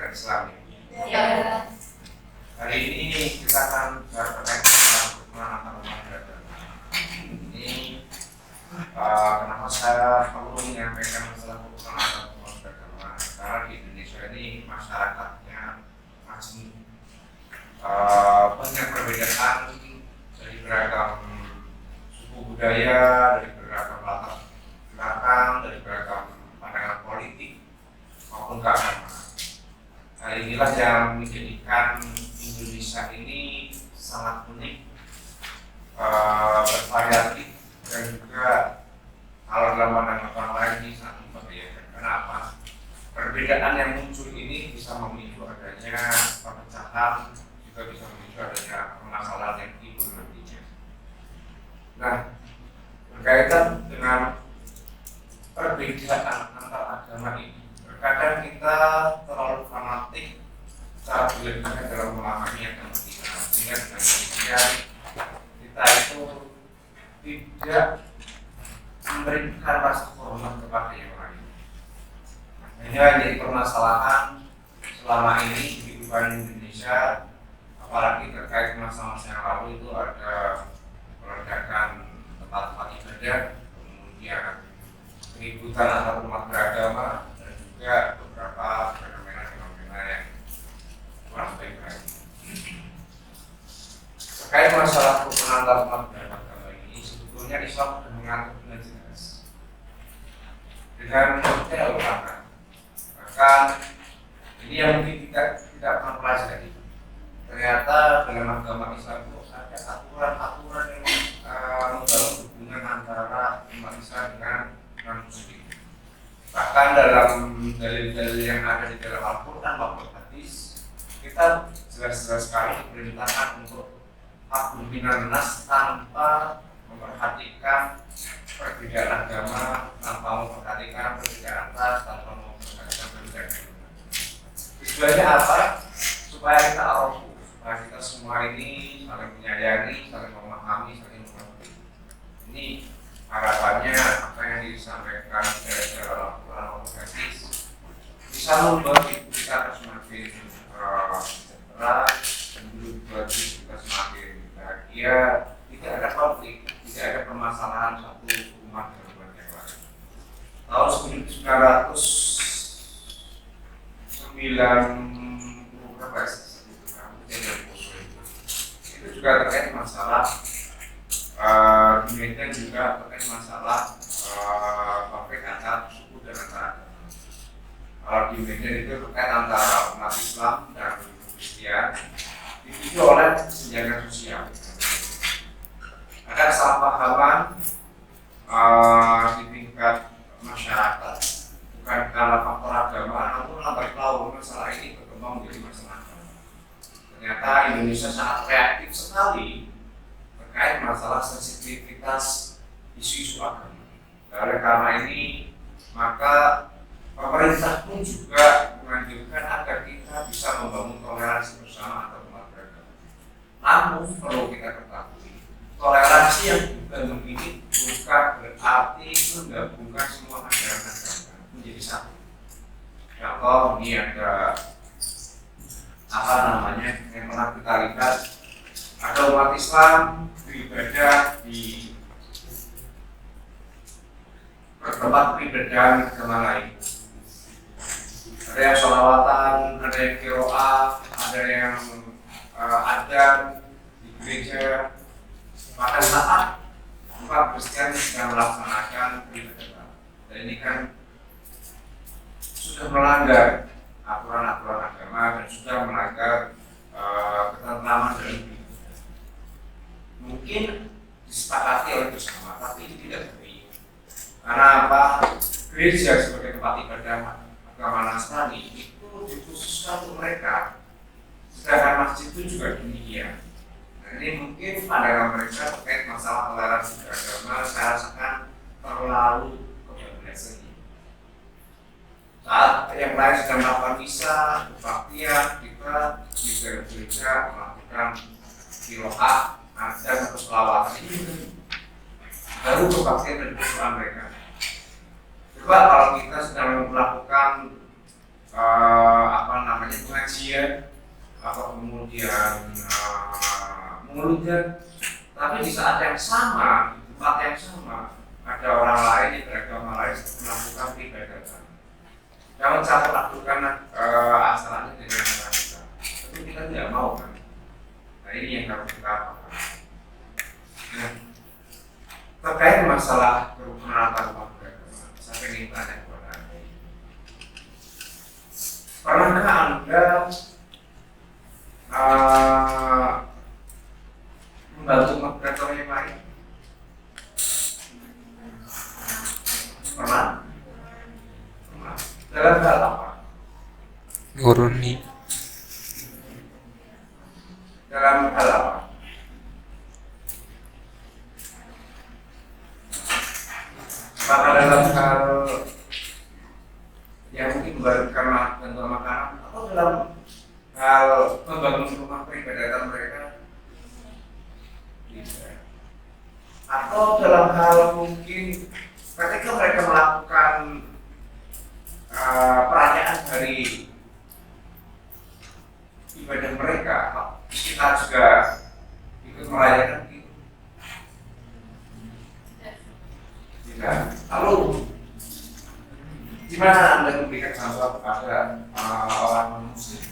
negara Islam. Ya. Hari ini kita akan bicara terkait dengan hubungan antar umat beragama. Ini kenapa saya perlu menyampaikan masalah hubungan antar umat beragama? Karena di Indonesia ini masyarakatnya masih banyak perbedaan dari beragam suku budaya, dari beragam latar belakang, dari beragam pandangan politik maupun keagamaan. Hal inilah yang menjadikan Indonesia ini sangat unik, bervariatif, dan juga kalau dalam pandangan orang lain ini sangat membahayakan. Kenapa? Perbedaan yang muncul ini bisa memicu adanya perpecahan, juga bisa memicu adanya permasalahan yang timbul nantinya. Nah, berkaitan dengan perbedaan antar agama ini, terkadang kita terlalu fanatik saat berlebihan dalam memahami agama kita, sehingga dengan demikian kita itu tidak memberikan rasa hormat kepada yang lain. Ini jadi permasalahan selama ini di kehidupan Indonesia, apalagi terkait masa-masa yang lalu itu ada meledakan tempat-tempat ibadah, kemudian keributan antar umat beragama, dan juga beberapa fenomena-fenomena yang kurang baik lagi. Terkait masalah hubungan antar umat beragama ini, sebetulnya Islam sudah mengatur dengan jelas, dengan detail bahkan. Bahkan ini yang mungkin kita tidak pernah pelajari. Ternyata dalam agama Islam itu ada aturan-aturan yang membangun hubungan antara umat Islam dengan non-Muslim. Bahkan dalam dalil-dalil yang ada di dalam Al-Quran maupun hadis, kita jelas-jelas sekali diperintahkan untuk hak minan nas tanpa memperhatikan perbedaan agama, tanpa memperhatikan perbedaan ras, tanpa memperhatikan perbedaan agama. Tujuannya apa? Supaya kita arofu, supaya kita semua ini saling menyayangi, saling memahami, saling mengerti. Ini harapannya apa yang disampaikan dari Al-Quran maupun hadis bisa membuat kita semakin sejahtera dan membuat kita semakin bahagia, tidak ada konflik, tidak ada permasalahan satu umat dengan yang lain. Tahun 1990 berapa itu juga terkait masalah di Medan, juga terkait masalah konflik antar suku dan antar agama. Kalau di Medan itu terkait antara umat Islam dan Kristen, dipicu oleh kesenjangan sosial. Ada kesalahpahaman di tingkat masyarakat, bukan karena faktor agama, namun lambat laun masalah ini berkembang menjadi masalah agama. Ternyata Indonesia sangat reaktif sekali terkait masalah sensitivitas isu-isu agama. Oleh karena ini, maka pemerintah pun juga menganjurkan agar kita bisa membangun toleransi bersama antar umat beragama. Namun perlu kita ketahui, toleransi yang dibangun ini bukan berarti menggabungkan semua ajaran agama menjadi satu. Contoh, ini ada yang pernah kita lihat, ada umat Islam beribadah di tempat peribadahan agama lain. Ada yang sholawatan, ada yang qiraah, ada yang adzan di gereja. Pada saat umat Kristen sedang melaksanakan ibadah, dan ini kan sudah melanggar aturan-aturan agama dan sudah melanggar ketentraman dalam hidup. Mungkin disepakati oleh bersama, tapi itu tidak baik. Karena apa? Gereja sebagai tempat ibadah agama Nasrani itu dikhususkan untuk mereka, sedangkan masjid itu juga demikian. Nah, ini mungkin pandangan mereka terkait masalah toleransi beragama saya rasakan terlalu kebablasan. Saat yang lain sedang melakukan misa, kebaktian, kita di gereja melakukan qiraah, adzan atau sholawat. Ini baru kebaktian dan kesukaan mereka. Coba kalau kita sedang melakukan pengajian atau kemudian mengeluhkan, tapi di saat yang sama, di tempat yang sama ada orang lain yang beragama lain melakukan peribadatan. Kalau cara lakukan asalnya dengan cara kita, tapi kita tidak mau kan? Nah ini yang harus kita lakukan. Nah, terkait masalah kerukunan antar umat beragama, saya ingin tanya kepada Anda. Pernahkah Anda membantu moderator yang lain? Pernah? Pernah. Dalam hal apa? Nguruni. Dalam hal apa? Apakah dalam hal yang mungkin karena bantuan makanan atau dalam hal membangun rumah peribadatan mereka? Bisa. Atau dalam hal mungkin ketika mereka melakukan perayaan hari ibadah mereka, kita juga ikut merayakan itu. Tidak. Lalu gimana Anda memberikan contoh kepada orang muslim,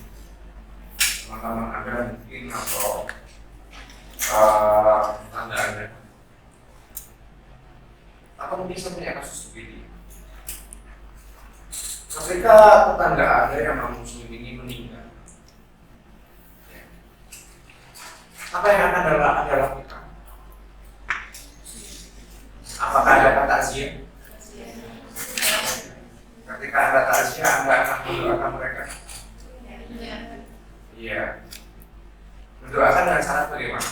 teman-teman Anda mungkin atau tanda Anda, atau mungkin saya punya kasus begini. Ketika tetangga Anda yang non muslim ini meninggal, apa yang akan Anda lakukan? Apakah ada takziah? Ketika Anda takziah, Anda akan mendoakan mereka? Iya. Mendoakan dengan cara bagaimana?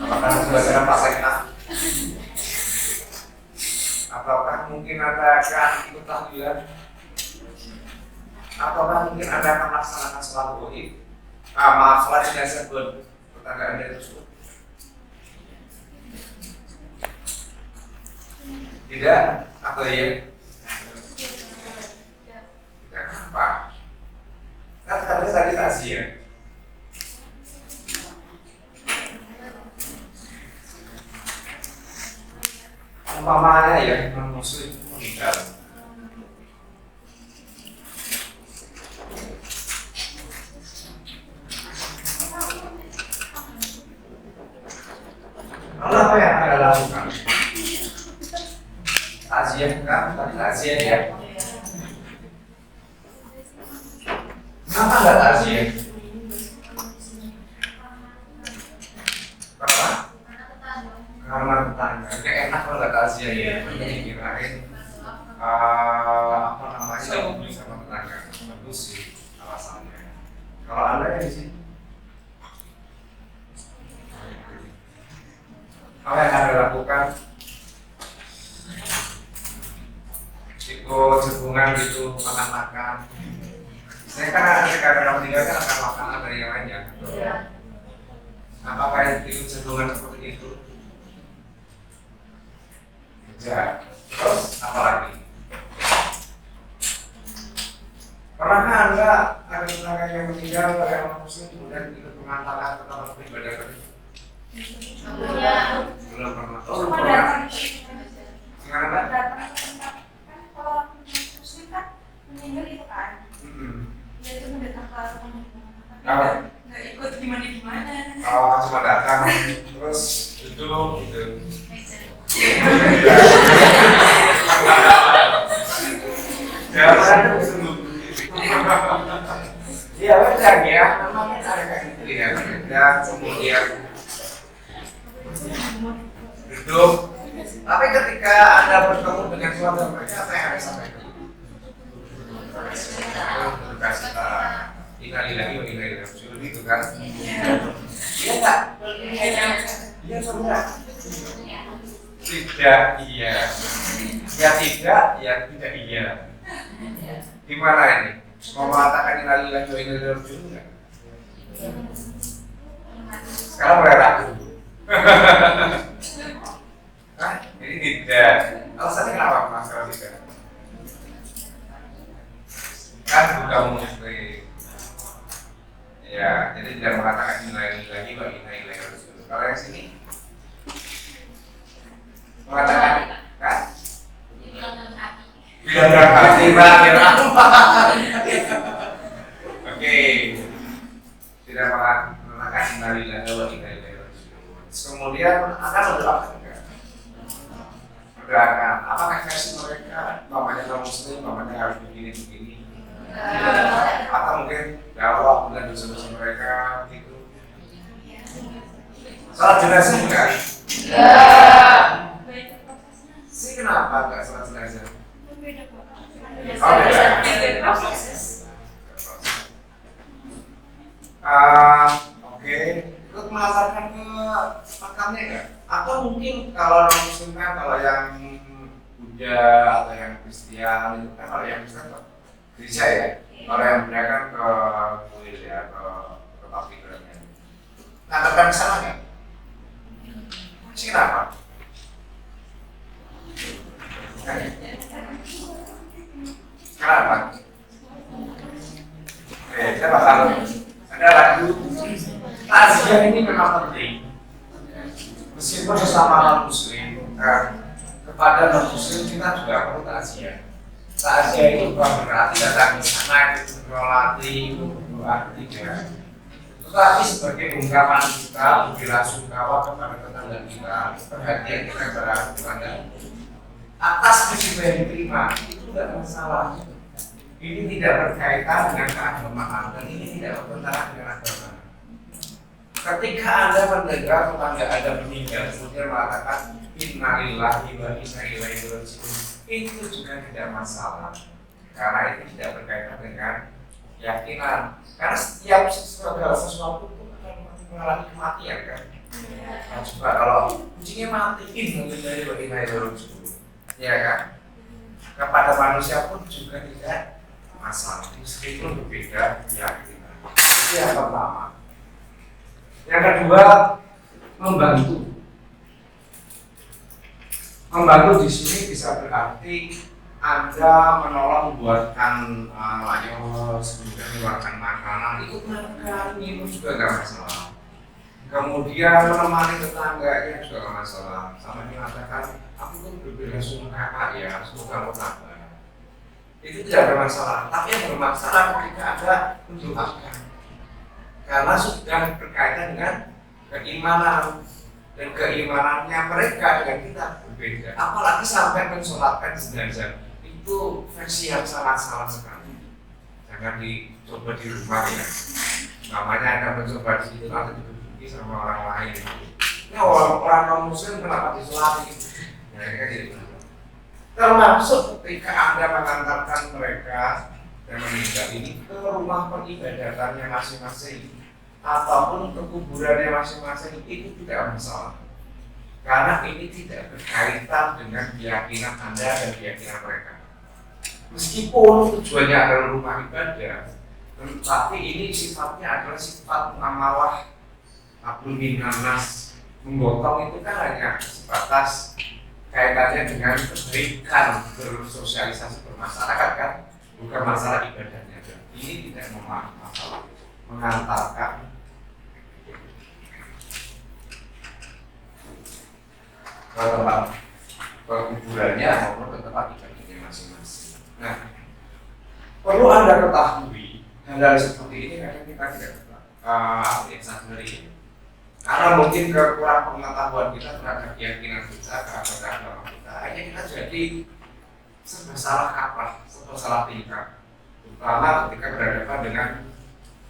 Apakah membacakan Fatihah? Apakah mungkin Anda akan ikut tahlilan? Apakah mungkin Anda akan melaksanakan sholat gaib? Sholat jenazah buat tetangga Anda tersebut? Tidak? Atau ya? Tidak. Kenapa? Kan katanya tadi takziah. Umpamanya ya non muslim meninggal, lalu apa yang Anda lakukan? Takziah kan? Tadi takziah ya. Kenapa nggak takziah? Kenapa? Karena tetangga. Ini enak kalau nggak takziah ya. Ini kirain apa namanya tidak peduli sama tetangga. Bagus sih alasannya. Kalau Anda yang di sini, apa yang Anda lakukan? Ikut hubungan gitu, makan-makan. Saya kan ketika meninggal kan akan makanan dari yang lainnya. Apakah itu hubungan seperti itu? Ya. Terus apa lagi? Pernahkah Anda ada tetangga yang meninggal yang muslim kemudian ikut mengantarkan ke tempat beribadah tadi? Belum pernah. Oh, pernah. Gimana? Kalau muslim kan meninggal itu kan, dia itu mendatang ke rumah, nggak ikut gimana. Oh, cuma datang terus duduk gitu. Jangan sungguh. Iya benar ya, memang ada kayak gitu ya. Dan kemudian duduk. Tapi ketika Anda bertemu dengan keluarga mereka, apa yang Anda sampaikan? Berduka cita. Innalillahi wa inna ilaihi raji'un itu kan? Iya nggak? Iya atau enggak? Tidak, iya. Ya tidak, ya tidak iya. Gimana ini? Mau mengatakan innalillahi wa inna ilaihi raji'un enggak? Sekarang mulai ragu. Hah? Ini tidak. Alasannya kenapa Mas kalau tidak? agama Muslim. Ya, jadi tidak mengatakan nilai-nilai lagi bagi nilai Rasul. Kalau yang sini mengatakan kan? Bila berhati Oke, tidak mengatakan nilai-nilai bagi nilai Rasul. Kemudian akan mendoakan enggak? Mendoakan. Apakah versi mereka? Mamanya kaum Muslim, mamanya harus begini. Atau mungkin ya Allah bukan dosa-dosa mereka gitu. Salat jenazah enggak? Sih kenapa enggak salat jenazah? Oh beda. Oke, ikut mengantarkan ke makamnya enggak? Atau mungkin kalau orang Muslim kan kalau yang Buddha atau yang Kristen itu kan kalau yang Kristen gereja ya, kalau yang Buddha kan ke kuil ya, ke katedralnya. Ngantarkan ke sana nggak? Sih kenapa? Kenapa? Oke, saya bakal ada lagu takziah ini memang penting. Meskipun sesama non Muslim, kepada non Muslim kita juga perlu takziah. Takziah itu bukan berarti datang ke sana itu melatih, berdoa tidak. Tetapi sebagai ungkapan kita belasungkawa kepada tetangga kita, perhatian kita kepada atas musibah yang diterima itu tidak masalah. Ini tidak berkaitan dengan keagamaan dan ini tidak bertentangan dengan agama. Ketika Anda mendengar tetangga Anda meninggal, kemudian mengatakan innalillahi wa inna ilaihi raji'un, itu juga tidak masalah, karena itu tidak berkaitan dengan keyakinan. Karena setiap segala sesuatu itu akan mengalami kematian kan. Nah, coba kalau kucingnya mati, innalillahi wa inna ilaihi raji'un, ya kan? Kepada manusia pun juga tidak masalah, meskipun berbeda keyakinan. Itu yang pertama. Yang kedua, membantu. Membantu di sini bisa berarti Anda menolong membuatkan layos, kemudian mengeluarkan makanan, itu makan, minum juga nggak masalah. Kemudian menemani tetangganya juga nggak masalah. Sama mengatakan, aku tuh berbeda sungkawa ya, semoga kamu tabah. Itu tidak ada masalah. Tapi yang bermasalah ketika Anda mendoakan, karena sudah berkaitan dengan keimanan. Dan keimanannya mereka dengan kita berbeda. Apalagi sampai mensolatkan jenazah, itu versi yang sangat salah sekali. Jangan dicoba di rumah ya. Namanya Anda mencoba di situ atau diduduki sama orang lain. Ini orang non Muslim kenapa disolati? Ya kayak gitu. Termasuk ketika Anda mengantarkan mereka dan meninggal ini ke rumah peribadatannya masing-masing ataupun ke kuburannya masing-masing, itu tidak masalah, karena ini tidak berkaitan dengan keyakinan Anda dan keyakinan mereka. Meskipun tujuannya adalah rumah ibadah, tapi ini sifatnya adalah sifat muamalah ablun minan nas. Menggotong itu kan hanya sebatas kaitannya dengan kebaikan bersosialisasi bermasyarakat kan, bukan masalah ibadahnya. Ini tidak masalah mengantarkan ke tempat kuburannya maupun ke tempat ibadahnya masing-masing. Nah, perlu Anda ketahui hal-hal seperti ini kadang kita tidak sadari, karena mungkin kekurang pengetahuan kita terhadap keyakinan kita, terhadap agama kita, hanya kita jadi serba salah kaprah, serba salah tingkah, terutama ketika berhadapan dengan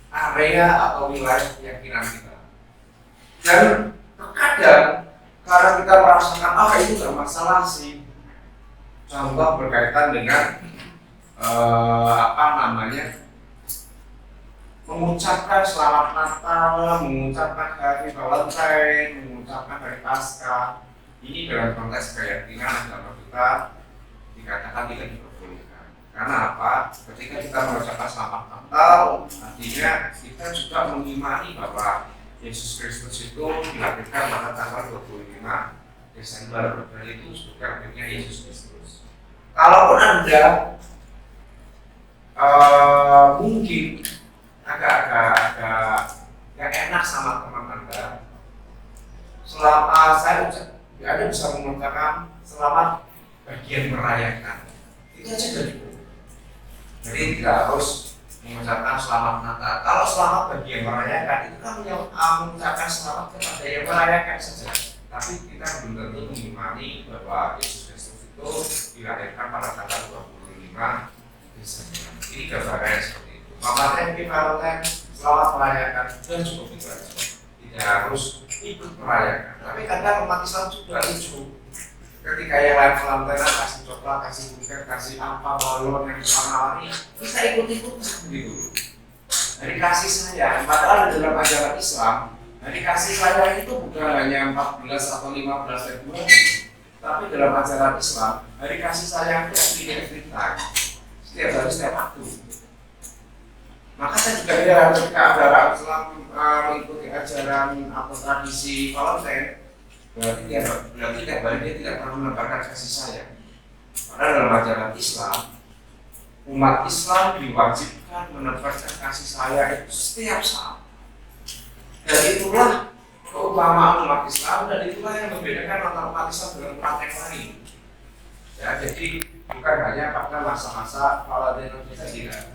area atau wilayah keyakinan kita. Dan terkadang karena kita merasakan itu nggak masalah sih. Contoh berkaitan dengan mengucapkan selamat Natal, mengucapkan hari Valentine, mengucapkan hari Paskah. Ini dalam konteks keyakinan agama kita dikatakan tidak diperbolehkan. Karena apa? Ketika kita mengucapkan selamat Natal, artinya kita juga mengimani bahwa Yesus Kristus itu dilahirkan pada tanggal 25 Desember, dan itu juga lahirnya Yesus Kristus. Kalaupun Anda mungkin agak gak enak sama teman Anda, selama Anda bisa mengucapkan selamat bagian merayakan, itu aja udah cukup. Jadi tidak harus mengucapkan selamat Natal. Kalau selamat bagian merayakan itu kan mengucapkan selamat kepada yang merayakan saja. Tapi kita belum tentu mengimani bahwa Yesus Kristus itu dilahirkan pada tanggal 25 Desember. Ini gambarannya seperti itu. Mama Happy Valentine, selamat merayakan, sudah cukup itu aja. Tidak harus ikut merayakan. Tapi kadang umat Islam juga lucu. Ketika yang lain Valentine kasih coklat, kasih buket, kasih apa, balon yang warna-warni, kita ikut-ikut begitu. Dari kasih sayang, padahal dalam ajaran Islam, dari kasih sayang itu bukan hanya 14 atau 15 Februari, tapi dalam ajaran Islam, hari kasih sayang itu every time, setiap hari, setiap waktu. Maka saya juga heran ketika ajaran Islam mengikuti ajaran atau tradisi Valentine, berarti tiap hari dia tidak pernah menebarkan kasih sayang. Karena dalam ajaran Islam, umat Islam diwajibkan menebarkan kasih sayang itu setiap saat. Dan itulah keutamaan umat Islam, dan itulah yang membedakan antara umat Islam dengan umat yang lain. Ya, jadi bukan hanya pada masa-masa Valentine kita tidak.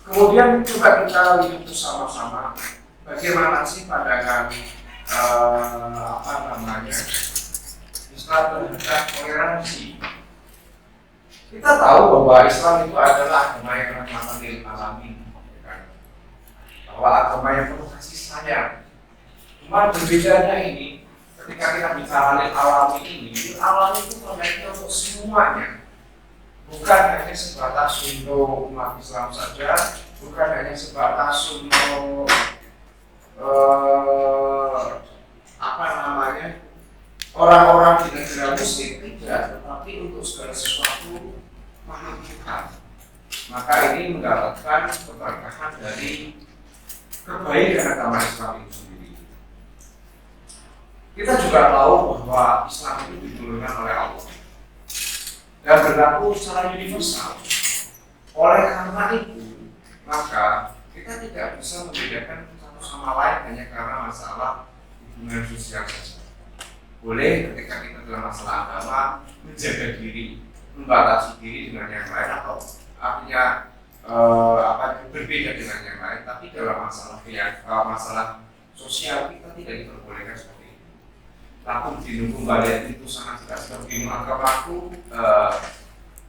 Kemudian coba kita lihat bersama-sama bagaimana sih pandangan Islam terhadap toleransi. Kita tahu bahwa Islam itu adalah agama yang rahmatan lil alamin, bahwa agama yang penuh kasih sayang. Cuma berbedanya ini, ketika kita bicara lil alamin ini, lil alamin itu terkait untuk semuanya, bukan hanya sebatas untuk umat Islam saja, bukan hanya sebatas untuk orang-orang di negara muslim, tidak, tetapi untuk segala sesuatu makhluk Tuhan. Maka ini mendapatkan keberkahan dari kebaikan agama Islam itu sendiri. Kita juga tahu bahwa Islam itu diturunkan oleh Allah dan berlaku secara universal. Oleh karena itu, maka kita tidak bisa membedakan satu sama lain hanya karena masalah hubungan sosial saja. Boleh ketika kita dalam masalah agama menjaga diri, membatasi diri dengan yang lain, atau artinya berbeda dengan yang lain, tapi dalam masalah sosial kita tidak diperbolehkan seperti itu. Lakum dinukum balik itu sangat jelas, bagimu agamaku,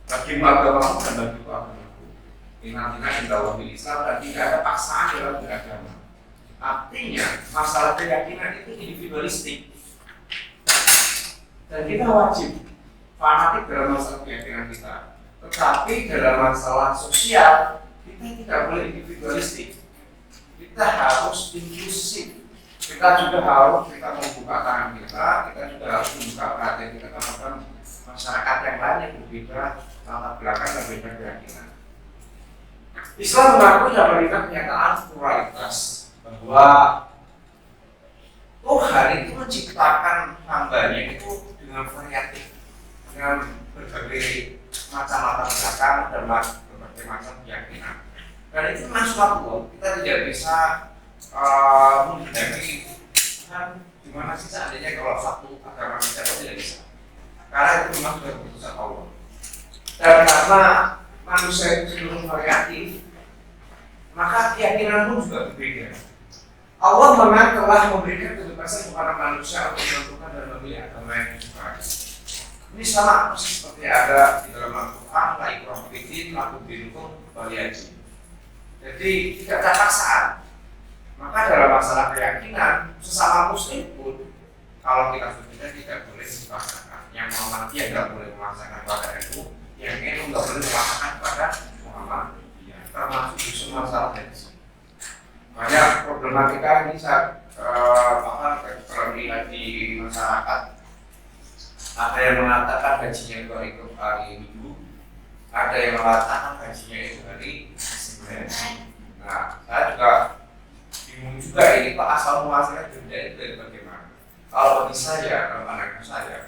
bagimu agamamu dan bagiku agamaku. Intinya kita wahai Islam dan tidak ada paksaan dalam beragama. Artinya masalah keyakinan itu individualistik. Dan kita wajib fanatik dalam masalah keyakinan kita. Tetapi dalam masalah sosial, kita tidak boleh individualistik. Kita harus inklusif. Kita juga harus membuka tangan kita juga harus membuka perhatian kita kepada masyarakat yang lain yang berbeda latar belakang dan berbeda keyakinan. Islam mengakui dan memberikan kenyataan pluralitas bahwa Tuhan itu menciptakan hambanya itu dengan variatif, dengan berbagai macam latar belakang dan berbagai macam keyakinan. Dan itu memang suatu kita tidak bisa menghindari kan gimana sih seandainya kalau satu agama kita tidak bisa, karena itu memang sudah keputusan Allah. Dan karena manusia itu cenderung variatif, maka keyakinan pun juga berbeda. Allah memang telah memberikan kebebasan kepada manusia untuk menentukan dan memilih agama yang disukai. Ini sama persis seperti ada di dalam Al-Quran, la ikraha fid-din, lakum dinukum waliyadin. Jadi tidak ada paksaan. Maka dalam masalah keyakinan, sesama muslim pun kalau kita berbeda tidak boleh dipaksakan. Yang Muhammadiyah tidak boleh memaksakan pada NU, yang NU tidak boleh memaksakan pada Muhammadiyah. Termasuk isu masalah haji. Banyak problematika ini saat terlihat di masyarakat. Ada yang mengatakan hajinya itu hari Minggu, ada yang mengatakan hajinya itu hari Senin. Nah, saya juga bingung juga ini Pak, asal muasalnya berbeda itu dari bagaimana. Kalau bagi saya, dalam pandangan saya,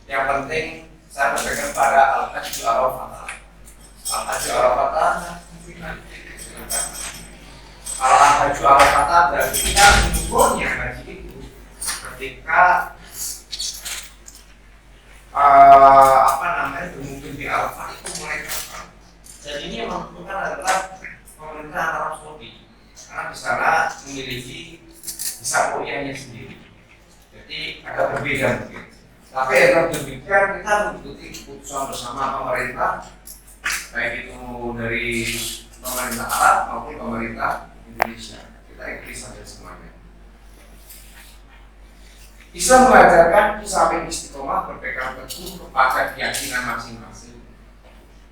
yang penting saya berpegang pada Al-Hajj Arafah. Al-Hajj Arafah tahaju ala kata berarti kita mengukurnya haji itu ketika bermukim di Arafah itu mulai kapan. Dan ini yang menentukan adalah pemerintah Arab Saudi karena di sana memiliki hisab ru'yahnya sendiri. Jadi agak berbeda mungkin. Tapi yang demikian kita mengikuti keputusan bersama pemerintah, baik itu dari pemerintah Arab maupun pemerintah Indonesia. Kita ikuti saja semuanya. Islam mengajarkan saling istiqomah berpegang teguh kepada keyakinan masing-masing.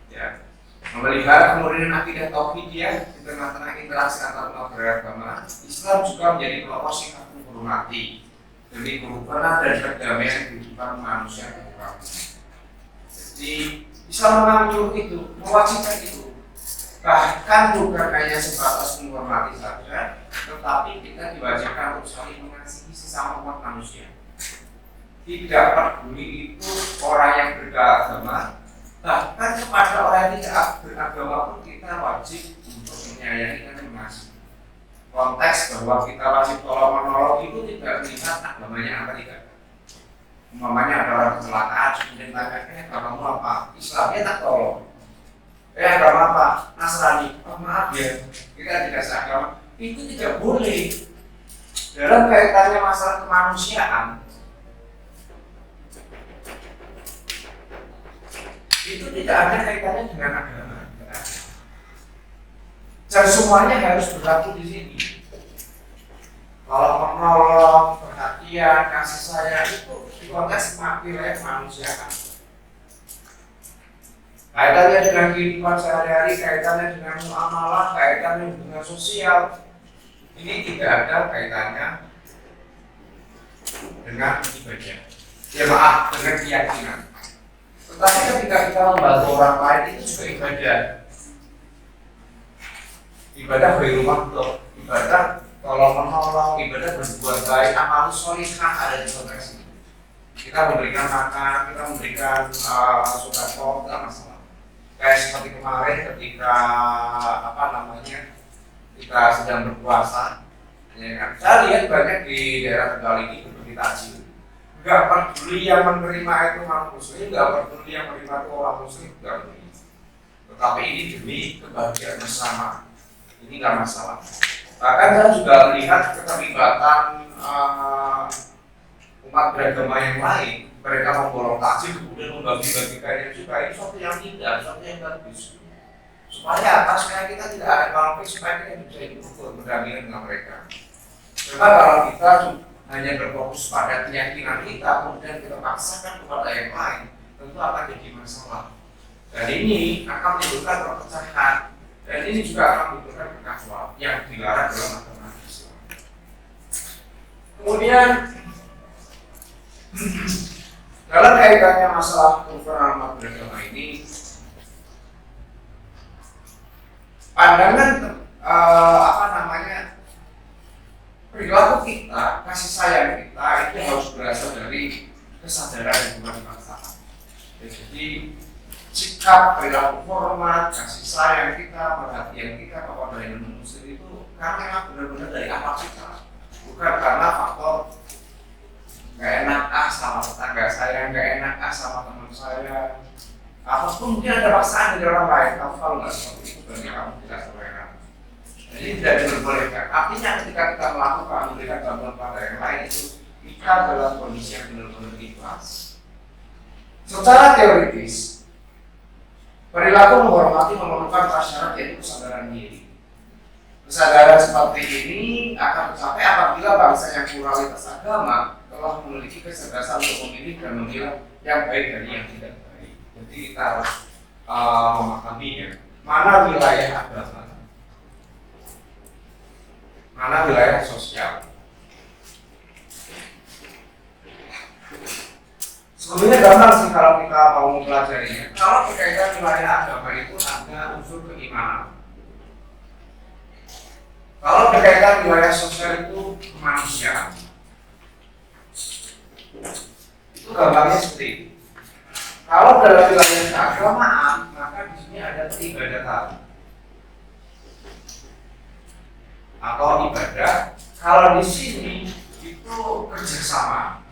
Ya, memelihara kemurnian akidah tauhidiyah di tengah-tengah interaksi antar umat beragama. Islam juga menjadi pelopor sikap menghormati demi kerukunan dan perdamaian kehidupan manusia yang beragama. Jadi Islam mengatur itu, mewajibkan itu. Bahkan bukan hanya sebatas menghormati saja, tetapi kita diwajibkan untuk saling mengasihi sesama umat manusia. Tidak peduli itu orang yang beragama, bahkan kepada orang yang tidak beragama pun kita wajib untuk menyayangi dan mengasihi. Konteks bahwa kita wajib tolong-menolong itu tidak melihat agamanya apa tidak. Umpamanya ada orang kecelakaan, kemudian tanyakan agamamu apa? Islamnya tak tolong. Agama apa? Nasrani. Oh, maaf ya, kita tidak seagama. Itu tidak boleh. Dalam kaitannya masalah kemanusiaan, itu tidak ada kaitannya dengan agama. Dan semuanya harus berlaku di sini. Kalau menolong, perhatian, kasih sayang itu di konteks wilayah kemanusiaan. Kaitannya dengan kehidupan sehari-hari, kaitannya dengan muamalah, kaitannya dengan sosial. Ini tidak ada kaitannya dengan ibadah. Ya maaf, dengan keyakinan. Tetapi ketika kita membantu orang lain itu juga ibadah. Ibadah beri makhluk, ibadah tolong menolong, ibadah berbuat baik, amal sholihah ada di konteks ini. Kita memberikan makan, kita memberikan sedekah, tidak masalah. Kayak seperti kemarin ketika kita sedang berpuasa, ya kan? Saya lihat banyak di daerah Tegal ini berbagi takjil. Enggak peduli yang menerima itu orang muslim, enggak peduli yang menerima itu orang muslim, enggak peduli. Tetapi ini demi kebahagiaan bersama. Ini enggak masalah. Bahkan saya juga melihat keterlibatan umat beragama yang lain. Mereka memborong takjil kemudian membagi-bagikannya juga. Ini suatu yang tidak, suatu yang bagus. Supaya apa? Supaya kita tidak ada konflik, supaya kita bisa hidup berdampingan dengan mereka. Karena kalau kita hanya berfokus pada keyakinan kita, kemudian kita paksakan kepada yang lain, tentu akan jadi masalah. Dan ini akan menimbulkan perpecahan, dan ini juga akan menimbulkan kekacauan yang dilarang dalam agama Islam. Kemudian dalam kaitannya masalah kerukunan umat beragama ini, pandangan perilaku kita, kasih sayang kita itu harus berasal dari kesadaran yang bukan dipaksakan. Jadi sikap, perilaku hormat, kasih sayang kita, perhatian kita kepada yang muslim itu karena memang benar-benar dari akal kita, bukan karena faktor nggak enak sama tetangga saya, nggak enak sama teman saya, apapun mungkin ada paksaan dari orang lain. Kamu kalau nggak seperti itu berarti kamu tidak toleran. Jadi tidak diperbolehkan. Artinya ketika kita melakukan memberikan bantuan pada yang lain itu kita dalam kondisi yang benar-benar ikhlas. Secara teoritis, perilaku menghormati memerlukan prasyarat yaitu kesadaran diri. Kesadaran seperti ini akan tercapai apabila bangsa yang pluralitas agama telah memiliki kecerdasan untuk memilih dan memilah yang baik dari yang tidak baik. Jadi kita harus memahaminya. Mana wilayah agama, mana wilayah sosial. Sebenarnya gampang sih kalau kita mau mempelajarinya. Kalau berkaitan wilayah agama itu ada unsur keimanan. Kalau berkaitan wilayah sosial itu kemanusiaan. Itu gampangnya seperti itu. Kalau dalam wilayah keagamaan, maka di sini ada peribadatan. atau ibadah. Kalau di sini itu kerjasama.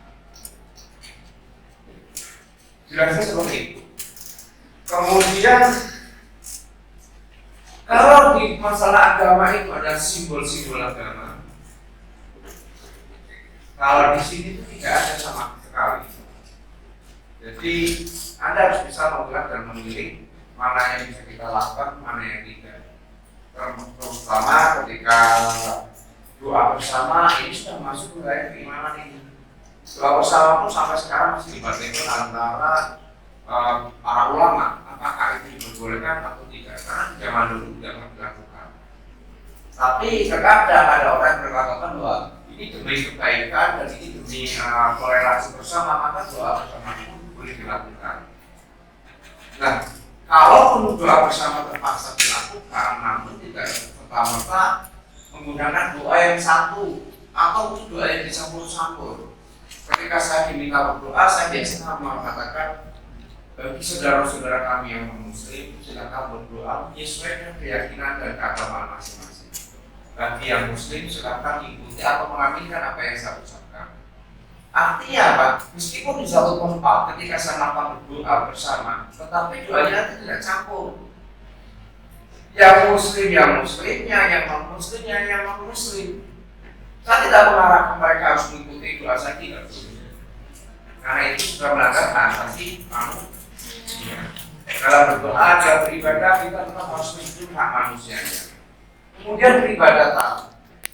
Jelasnya seperti itu. Kemudian kalau di masalah agama itu ada simbol-simbol agama. Kalau di sini itu tidak ada sama sekali. Jadi Anda harus bisa melihat dan memilih mana yang bisa kita lakukan, mana yang tidak. Terutama ketika doa bersama ini sudah masuk ke wilayah keimanan ini. Doa bersama pun sampai sekarang masih dibatasi antara para ulama, apakah itu diperbolehkan atau tidak? Karena zaman dulu tidak pernah dilakukan. Tapi terkadang ada orang yang berkatakan bahwa ini demi kebaikan dan ini demi toleransi bersama, maka doa bersama pun boleh dilakukan. Nah, kalaupun doa bersama terpaksa dilakukan, namun tidak serta-merta menggunakan doa yang satu atau doa yang dicampur-campur. Ketika saya diminta berdoa, saya biasanya mengatakan bagi saudara-saudara kami yang non-muslim, silakan berdoa menyesuaikan keyakinan dan keagamaan masing-masing. Bagi yang muslim, silakan ikuti atau mengaminkan apa yang saya ucapkan. Artinya apa? Meskipun di satu tempat ketika saya melakukan berdoa bersama, tetapi doanya tidak campur. Yang muslim, yang muslimnya, yang non-muslimnya, yang non-muslim. Saya tidak mengarahkan mereka harus mengikuti doa saya, tidak. Karena itu sudah melanggar asasi manusia. Dalam berdoa dan beribadah kita tetap harus mengikuti hak manusianya. Kemudian peribadatan,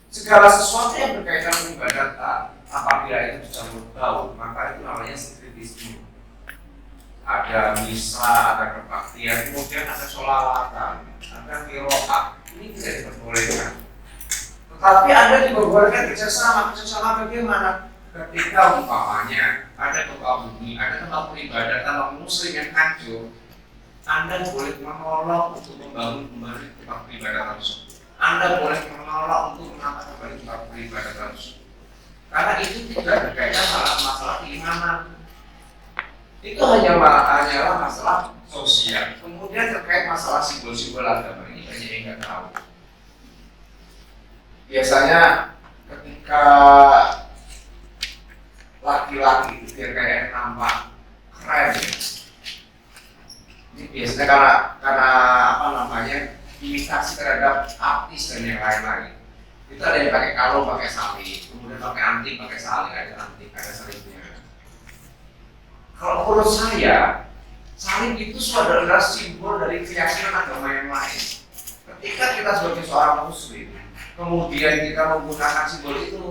segala sesuatu yang berkaitan dengan peribadatan, apabila itu dicampur baur, maka itu namanya sinkretisme. Ada misa, ada kebaktian, kemudian ada sholawatan, ada qiraat. Ini tidak diperbolehkan. Tetapi Anda diperbolehkan kerjasama bagaimana? Ketika umpamanya ada gempa bumi, ada tempat peribadatan non muslim yang hancur, Anda boleh menolong untuk membangun kembali tempat peribadatan tersebut. Anda boleh menolong untuk menata kembali tempat peribadatan tersebut. Karena itu tidak berkaitan masalah keimanan. Itu hanyalah masalah sosial. Kemudian terkait masalah simbol-simbol agama ini banyak yang nggak tahu. Biasanya ketika laki-laki itu biar kayak nampak keren. Ini biasanya karena apa namanya imitasi terhadap artis dan yang lain-lain. Itu ada yang pakai kalung, pakai salib, kemudian pakai anting, pakai salib, ada anting, ada salibnya. Kalau menurut saya, salib itu adalah simbol dari keyakinan agama yang lain. Ketika kita sebagai seorang muslim, kemudian kita menggunakan simbol itu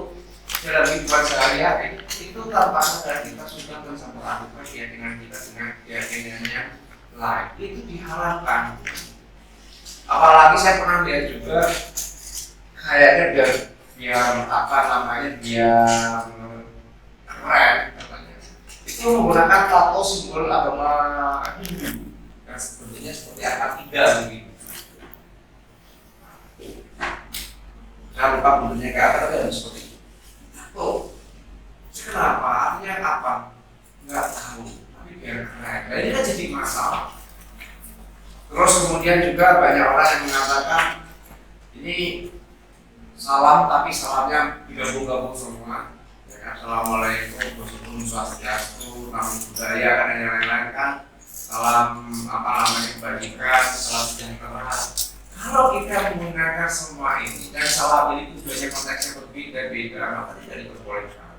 dalam kehidupan sehari-hari, itu tanpa sadar kita sudah mencampur-adukan keyakinan kita dengan keyakinan yang lain. Itu dihalalkan. Apalagi saya pernah lihat juga kayaknya biar apa namanya biar keren katanya. Itu menggunakan tato simbol agama Hindu yang sebenarnya seperti akad tidak begitu. Saya lupa bentuknya kayak apa, tapi ada seperti itu. Tato. Kenapa? Artinya apa? Nggak tahu. Tapi biar keren. Dan ini kan jadi masalah. Terus kemudian juga banyak orang yang mengatakan ini salam tapi salamnya digabung-gabung semua. Ya kan? Assalamualaikum, Wassalamualaikum, Swastiastu, Namo Buddhaya, kan yang lain-lain kan. Salam apa namanya kebajikan, salam sejahtera. Kalau kita menggunakan semua ini dan salam ini tujuannya konteksnya berbeda-beda, maka tidak diperbolehkan.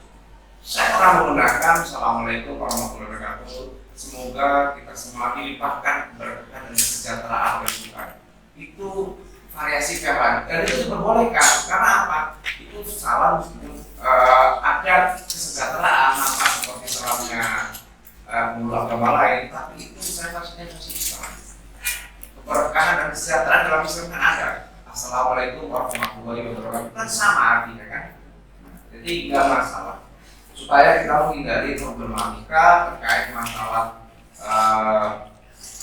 Saya pernah menggunakan Assalamualaikum warahmatullahi wabarakatuh. Semoga kita semua dilimpahkan berkah dan kesejahteraan oleh Tuhan. Itu variasi kawan dan itu diperbolehkan karena apa? Itu salam ada kesejahteraan apa seperti salamnya menurut agama lain, tapi itu saya maksudnya masih Islam. Keberkahan dan kesejahteraan dalam Islam kan ada. Assalamualaikum warahmatullahi wabarakatuh kan sama artinya kan. Jadi nggak masalah. Supaya kita menghindari problematika terkait masalah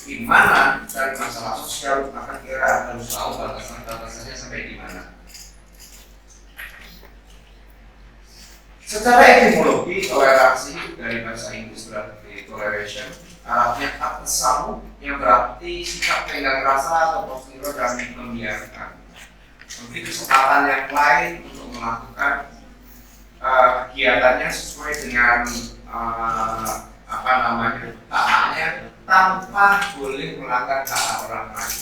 keimanan dan masalah sosial, maka kita harus tahu batasan-batasannya sampai di mana. Secara etimologi, toleransi dari bahasa Inggris berarti toleration, Arabnya at-tasamu yang berarti sikap tenggang rasa atau postur dan membiarkan. memberi kesempatan yang lain untuk melakukan kegiatannya sesuai dengan haknya tanpa boleh melanggar hak orang lain.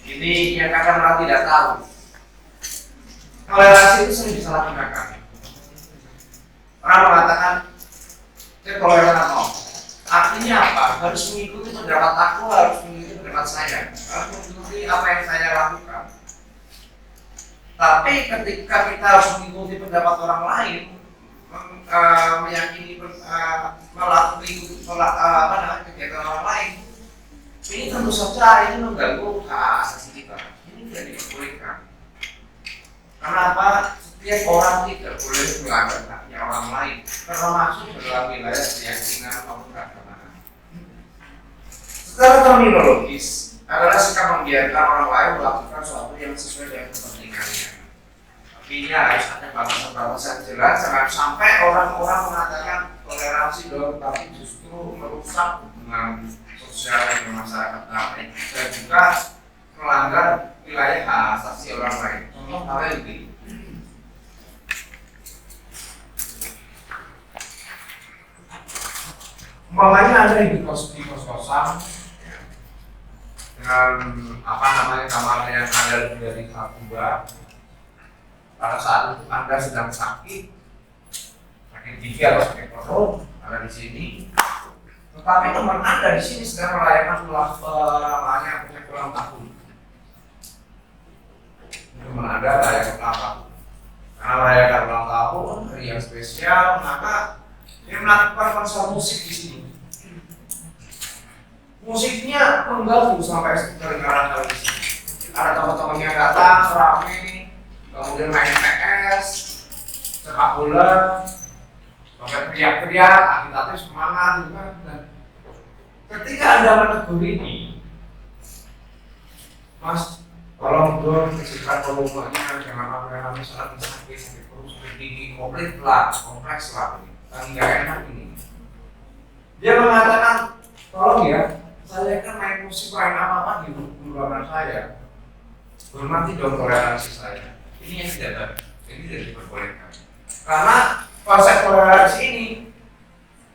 Ini yang kadang orang tidak tahu. Toleransi itu sering disalahgunakan. Orang mengatakan saya toleran atau artinya apa? Harus mengikuti pendapat aku, harus mengikuti pendapat saya, harus mengikuti apa yang saya lakukan. Tapi ketika kita harus mengikuti pendapat orang lain, meyakini melakukan kegiatan orang lain, ini tentu saja ini mengganggu hak asasi kita. Ini tidak diperbolehkan. Kenapa? Setiap orang tidak boleh melanggar haknya orang lain, termasuk dalam wilayah keyakinan maupun keagamaan. Secara terminologis adalah sikap membiarkan orang lain melakukan sesuatu yang sesuai dengan kepentingannya. Tapi ini harus ada batasan-batasan jelas, jangan sampai orang-orang mengatakan toleransi dong, tapi justru merusak hubungan sosial dengan masyarakat lain dan juga melanggar wilayah hak asasi orang lain. Contoh halnya begini. Umpamanya ada di kos-kosan dengan kamarnya yang ada lebih dari 1-2. Pada saat itu Anda sedang sakit gigi atau sakit perut, ada di sini. Tetapi teman Anda di sini sedang merayakan ulang tahun. Teman Anda merayakan ulang tahun. Karena merayakan ulang tahun, hari yang spesial, maka dia melakukan konser musik di sini. Musiknya mengganggu sampai kedengaran dari sini. Ada teman-temannya datang, ramai, kemudian main PS, sepak bola, sampai teriak-teriak, agitatif semangat, gitu kan. Dan ketika Anda menegur ini, Mas, tolong dong kecilkan volumenya, jangan rame-rame saat sakit perut, sakit gigi, kompleks lah ini, nggak enak ini. Dia mengatakan, tolong ya, saya kan main musik, main apa di ruangan saya, hormati dong toleransi saya. Ini yang tidak baik, ini tidak diperbolehkan. Karena konsep toleransi ini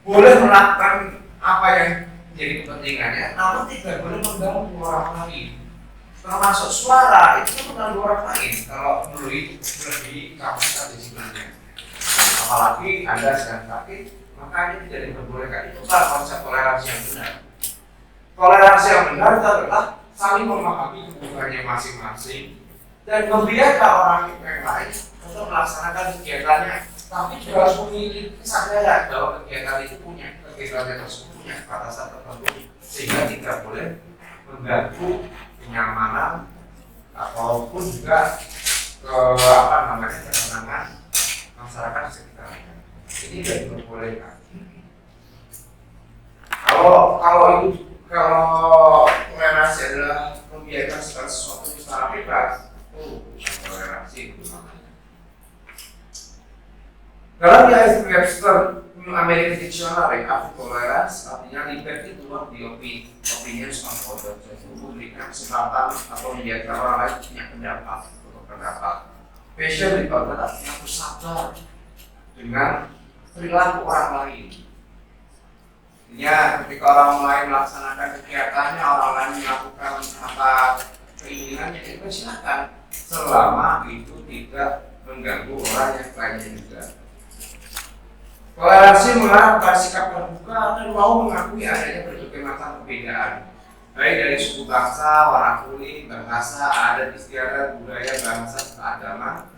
boleh melakukan apa yang menjadi kepentingannya, namun tidak boleh mengganggu orang lain. Termasuk suara itu mengganggu orang lain kalau melebihi kapasitas desimalnya. Apalagi Anda sedang sakit, maka ini tidak diperbolehkan. Itu kan konsep toleransi yang benar. Toleransi yang benar itu adalah saling memahami kebutuhannya masing-masing dan membiarkan orang yang lain untuk melaksanakan kegiatannya, tapi juga harus memiliki kesadaran bahwa kegiatan itu tersebut punya batasan tertentu sehingga tidak boleh mengganggu kenyamanan ataupun juga ketenangan masyarakat di sekitarnya. Ini tidak diperbolehkan. Kalau toleransi adalah membiarkan segala sesuatu secara bebas, toleransi itu namanya. Dalam Ian Webster American Dictionary, arti toleransi artinya liberty to work the opinions of others, yaitu memberikan kesempatan atau membiarkan orang lain punya pendapat. Passion itu artinya bersabar dengan perilaku orang lain. Ya, ketika orang lain melaksanakan kegiatannya, orang lain melakukan apa keinginannya, itu silakan, selama itu tidak mengganggu orang yang lainnya juga. Toleransi mengarah pada sikap terbuka dan mau mengakui adanya berbagai macam perbedaan, baik dari suku bangsa, warna kulit, bahasa, adat istiadat, budaya, bahasa, serta agama.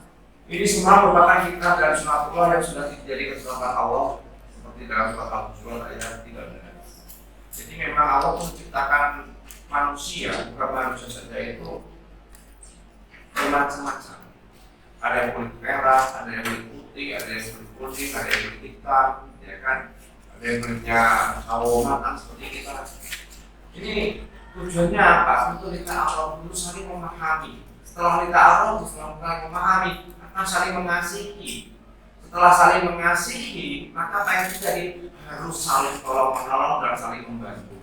Ini semua merupakan hikmah dan sunatullah yang sudah dijadikan sunatan Allah, seperti dalam surat Al-Hujurat ayat 13. Jadi memang Allah menciptakan manusia, bukan manusia saja itu bermacam-macam. Ada yang kulit merah, ada yang kulit putih, ada yang kulit kuning, ada yang kulit hitam, ya kan? Ada yang kulitnya sawo matang seperti kita. Ini tujuannya apa? Untuk kita Allah dulu saling memahami. Setelah kita Allah, setelah memahami, akan saling mengasihi. Setelah saling mengasihi, maka apa yang terjadi? Harus saling tolong-menolong dan saling membantu.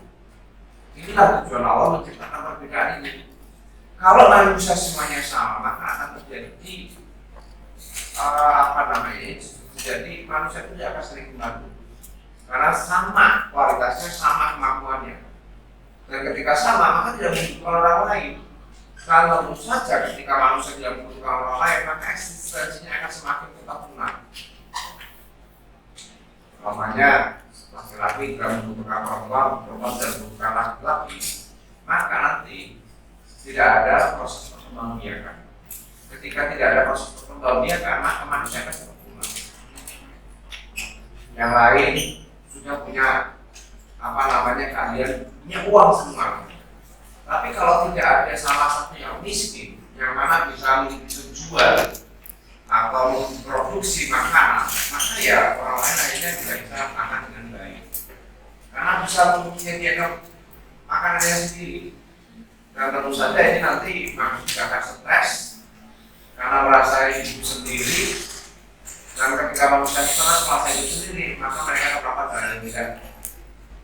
Inilah tujuan Allah menciptakan perbedaan ini. Kalau manusia semuanya sama, maka akan terjadi jadi manusia itu tidak akan saling membantu karena sama kualitasnya, sama kemampuannya, dan ketika sama maka tidak membutuhkan orang lain. Kalau tentu saja ketika manusia tidak membutuhkan orang lain, maka eksistensinya akan semakin tetap punah. Namanya laki-laki tidak membutuhkan perempuan, perempuan tidak membutuhkan laki-laki, maka nanti tidak ada proses perkembangbiakan. Ketika tidak ada proses perkembangbiakan, maka manusia akan tetap punah. Yang lain sudah punya keahlian, punya uang semua. Tapi kalau tidak ada salah satu yang miskin, yang mana bisa menjual atau memproduksi makanan, maka ya orang lain akhirnya tidak bisa makan dengan baik. Karena bisa menyediakan makanannya sendiri. Dan tentu saja ini nanti manusia akan stres karena merasa hidup sendiri. Dan ketika manusia stres merasa hidup sendiri, maka mereka akan melakukan hal yang tidak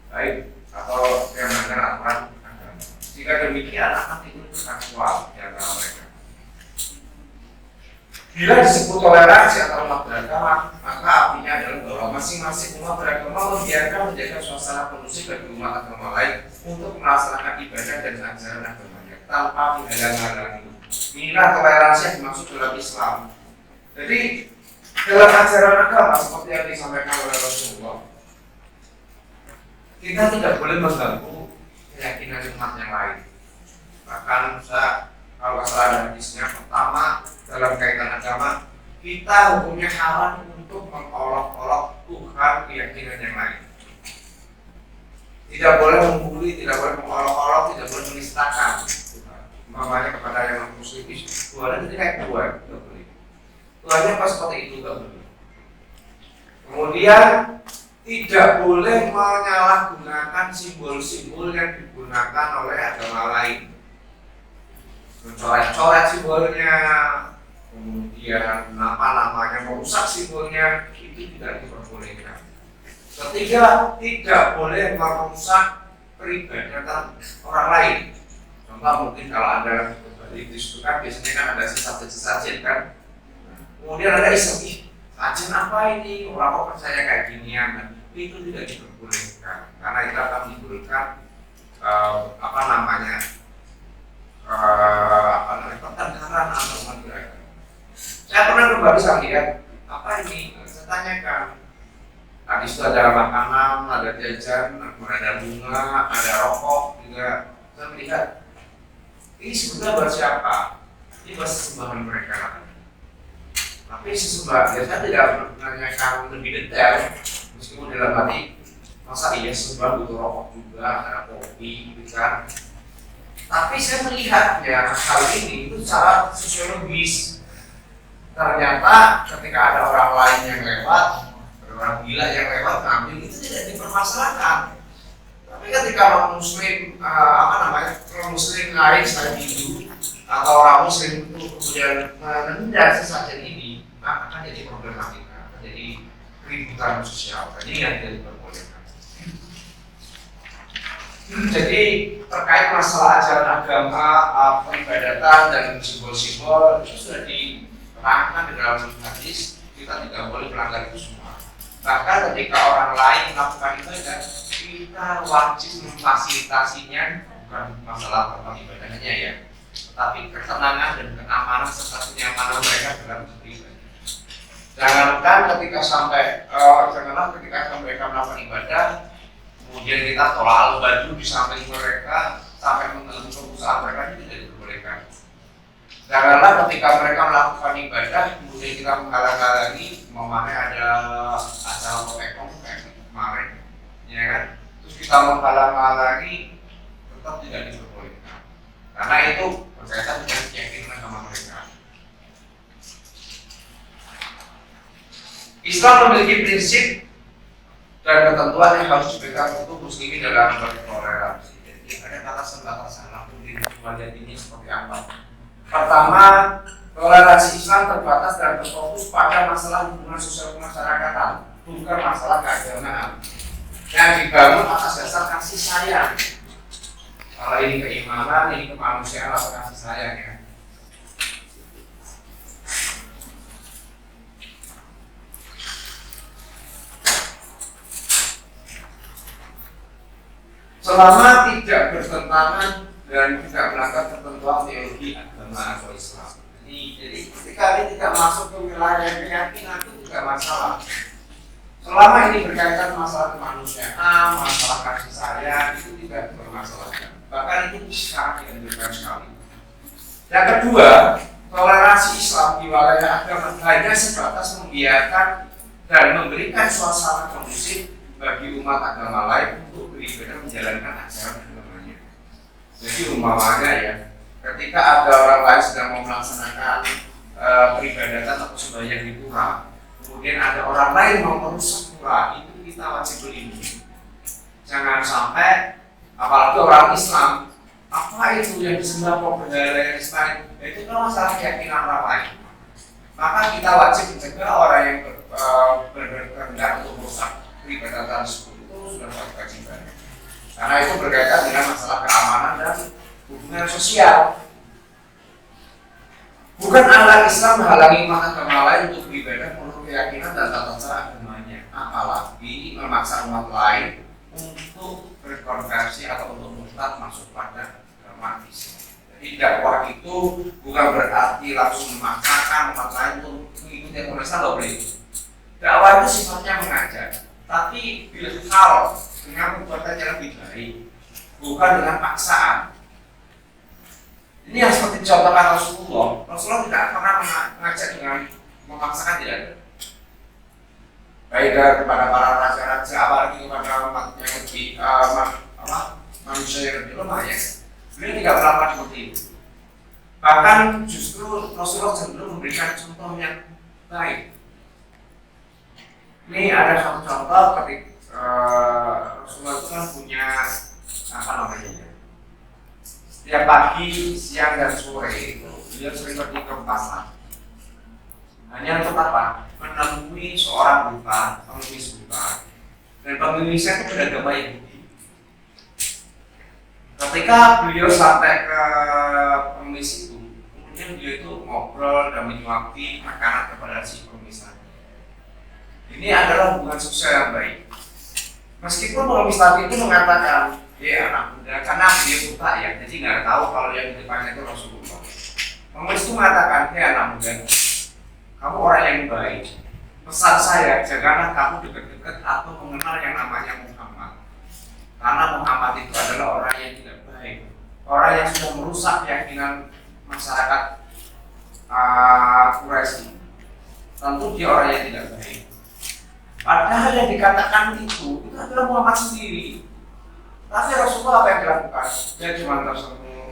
baik atau yang melanggar aturan agama. Jika demikian akan timbul kekacauan di antara mereka. Bila disebut toleransi antara umat beragama, maka artinya adalah bahwa masing-masing umat beragama membiarkan menjaga suasana kondusif bagi umat agama lain untuk melaksanakan ibadah dan ajaran agamanya tanpa dihalang-halangi. Inilah toleransi yang dimaksud dalam Islam. Jadi dalam ajaran agama seperti yang disampaikan oleh Rasulullah, kita tidak boleh mengganggu keyakinan umat yang lain. Bahkan kalau salah hadisnya pertama dalam kaitan agama, kita hukumnya haram untuk mengolok-olok Tuhan keyakinan yang lain. Tidak boleh membuli, tidak boleh mengolok-olok, tidak boleh menistakan Tuhan. Umpamanya kepada yang muslim, Tuhan itu kayak Tuhan, tidak boleh. Tuhannya pas seperti itu, tidak boleh. Kemudian tidak boleh menyalahgunakan simbol-simbol yang digunakan oleh agama lain. Mencoret-coret simbolnya, kemudian merusak simbolnya, itu tidak diperbolehkan. Ketiga, tidak boleh merusak peribadatan orang lain. Contoh mungkin kalau Anda kembali itu kan biasanya kan ada sesajen kan. Kemudian ada iseng, sajen apa ini? Orang kok percaya kayak ginian? Itu tidak diperbolehkan karena itu akan menimbulkan pertengkaran antar umat beragama. Saya pernah kembali saya lihat apa ini? Saya tanyakan. Tadi itu ada makanan, ada jajan, ada bunga, ada rokok juga. Saya melihat ini sebenarnya buat siapa? Ini buat sesembahan mereka. Tapi sesembahan, saya tidak menanyakan lebih detail. Meskipun dalam hati, masa iya sembah butuh rokok juga, ada kopi, gitu kan. Tapi saya melihatnya hal ini itu secara sosiologis. Ternyata ketika ada orang lain yang lewat, orang gila yang lewat ngambil, itu tidak dipermasalahkan. Tapi ketika orang muslim, orang muslim lain selain itu, atau orang muslim itu kemudian menendang sesajen ini, maka akan jadi problematika, jadi keributan sosial. Jadi yang tidak diperbolehkan. Jadi terkait masalah ajaran agama, peribadatan dan simbol-simbol itu sudah diterangkan di dalam hadis. Kita tidak boleh melanggar itu semua. Bahkan ketika orang lain melakukan ibadah, kita wajib memfasilitasinya, bukan masalah tentang ibadahnya ya, tetapi ketenangan dan keamanan serta kenyamanan mereka dalam beribadah. Janganlah ketika mereka melakukan ibadah, kemudian kita tolak baju di samping mereka sampai mengganggu perusahaan mereka, itu tidak diperbolehkan. Janganlah ketika mereka melakukan ibadah, kemudian kita menghalang-halangi, umpamanya ada acara protekong kayak kemarin, ya kan? Terus kita menghalang-halangi, tetap tidak diperbolehkan. Karena itu berkaitan dengan keyakinan agama mereka. Islam memiliki prinsip dan ketentuan yang harus diberikan untuk muslimin dalam bertoleransi. Jadi ada batasan-batasan. Namun cuma lihat ini seperti apa. Pertama, toleransi Islam terbatas dan berfokus pada masalah hubungan sosial kemasyarakatan, bukan masalah keagamaan. Yang dibangun atas dasar kasih sayang. Kalau ini keimanan, ini kemanusiaan atau kasih sayang ya. Selama tidak bertentangan dan tidak melanggar ketentuan teologi agama atau Islam. Jadi ketika ini tidak masuk ke wilayah keyakinan itu tidak masalah. Selama ini berkaitan masalah kemanusiaan, masalah kasih sayang itu tidak bermasalah. Bahkan itu sangat dianjurkan sekali. Yang kedua, toleransi Islam di wilayah agama hanya sebatas membiarkan dan memberikan suasana kondusif bagi umat agama lain untuk beribadah menjalankan ajaran agamanya. Jadi umpamanya ya, ketika ada orang lain sedang mau melaksanakan peribadatan atau sembahyang di pura, kemudian ada orang lain mau merusak pura, itu kita wajib melindungi. Jangan sampai, apalagi orang Islam, apa itu yang disembah berhala yang lain, itu kan masalah keyakinan orang lain. Maka kita wajib mencegah orang yang berkehendak untuk merusak peribadatan tersebut, itu sudah satu kewajiban. Karena itu berkaitan dengan masalah keamanan dan hubungan sosial. Bukan Allah Islam menghalangi umat agama lain untuk beribadah menurut keyakinan dan tata cara agamanya, apalagi memaksa umat lain untuk berkonversi atau untuk murtad masuk pada agama Islam. Jadi dakwah itu bukan berarti langsung memaksakan umat lain untuk mengikuti agama Islam, tidak boleh. Dakwah itu sifatnya mengajak, tapi bila hal dengan perbuatan yang lebih baik, bukan dengan paksaan. Ini yang seperti contohkan Rasulullah. Rasulullah tidak pernah mengajak dengan memaksakan, tidak ada. Baik kepada para raja-raja, apalagi kepada umat yang lebih manusia yang lebih lemah ya. Beliau tidak melakukan seperti itu. Bahkan justru Rasulullah cenderung memberikan contoh yang baik. Ini ada satu contoh ketika Rasulullah itu kan punya apa namanya ya? Setiap pagi, siang dan sore itu beliau sering pergi ke pasar. Hanya untuk apa? Menemui seorang buta, pengemis buta. Dan pengemisnya itu beragama Yahudi. Ketika beliau sampai ke pengemis itu, kemudian beliau itu ngobrol dan menyuapi makanan kepada si pengemis tadi. Ini adalah hubungan sosial yang baik. Meskipun pengemis tadi itu mengatakan, ya anak muda, karena dia buta ya, jadi nggak tahu kalau yang di depannya itu Rasulullah. Pengemis itu mengatakan, ya anak muda, kamu orang yang baik. Pesan saya, janganlah kamu dekat-dekat atau mengenal yang namanya Muhammad. Karena Muhammad itu adalah orang yang tidak baik, orang yang sudah merusak keyakinan masyarakat Quraisy. Tentu dia orang yang tidak baik. Padahal yang dikatakan itu adalah Muhammad sendiri. Tapi Rasulullah apa yang dilakukan? Dia cuma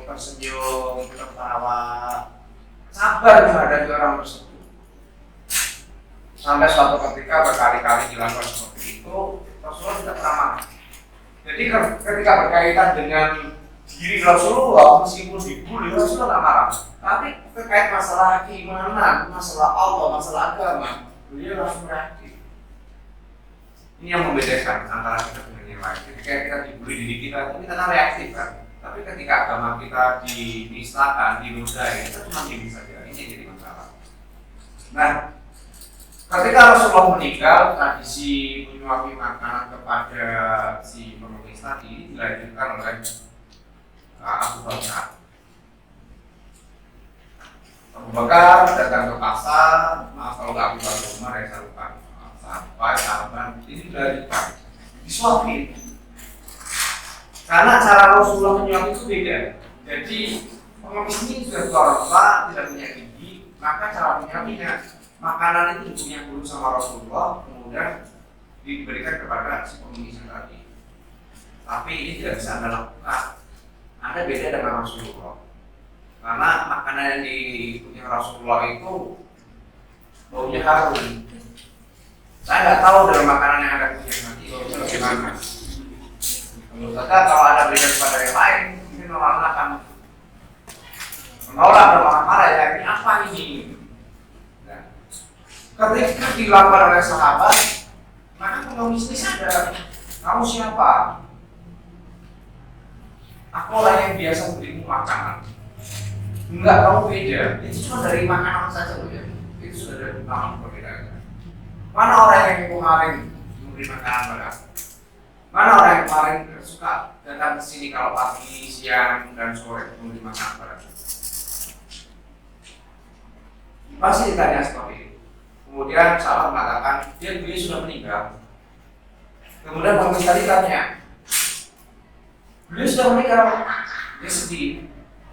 tersenyum, tertawa, sabar menghadapi orang tersebut. Sampai suatu ketika berkali-kali dilakukan seperti itu, Rasulullah tidak pernah marah. Jadi ketika berkaitan dengan diri Rasulullah, meskipun dibully, Rasulullah tidak marah. Tapi terkait masalah keimanan, masalah Allah, masalah agama, beliau langsung reaktif. Ini yang membedakan antara kita dengan yang lain. Ketika kita dibully diri kita, kita kan reaktif kan. Tapi ketika agama kita dinistakan, dinodai, kita cuma gini saja. Ini jadi masalah. Nah, ketika Rasulullah meninggal, tradisi menyuapi makanan kepada si pengemis tadi dilanjutkan oleh Abu Bakar. Abu Bakar datang ke pasar, maaf kalau nggak Abu Bakar Umar ya saya lupa. Sampai sahabat ini dilanjutkan, disuapin. Karena cara Rasulullah menyuapi itu beda. Jadi pengemis ini sudah tua renta, tidak punya gigi, maka cara menyuapinya makanan itu dipunya dulu sama Rasulullah, kemudian diberikan kepada si pengemis tadi. Tapi ini tidak bisa Anda lakukan. Anda beda dengan Rasulullah. Karena makanan yang dipunya Rasulullah itu baunya harum. Saya nggak tahu dalam makanan yang Anda punya nanti baunya bagaimana. Menurut saya kalau Anda berikan kepada yang lain, mungkin orang akan menolak bermarah-marah ya. Ini apa ini? Ketika dilakukan oleh sahabat, maka pengemis ini sadar, kamu siapa? Aku orang yang biasa berimu makanan. Enggak, kamu beda. Itu cuma dari makanan saja loh ya. Itu sudah dari makanan perbedaan. Mana orang yang kemarin memberi makanan pada aku? Mana orang yang kemarin suka datang ke sini kalau pagi, siang, dan sore memberi makanan pada aku? Pasti ditanya seperti itu. Kemudian salah mengatakan dia sudah meninggal. Kemudian pengemis tadi tanya, beliau sudah meninggal, dia sedih.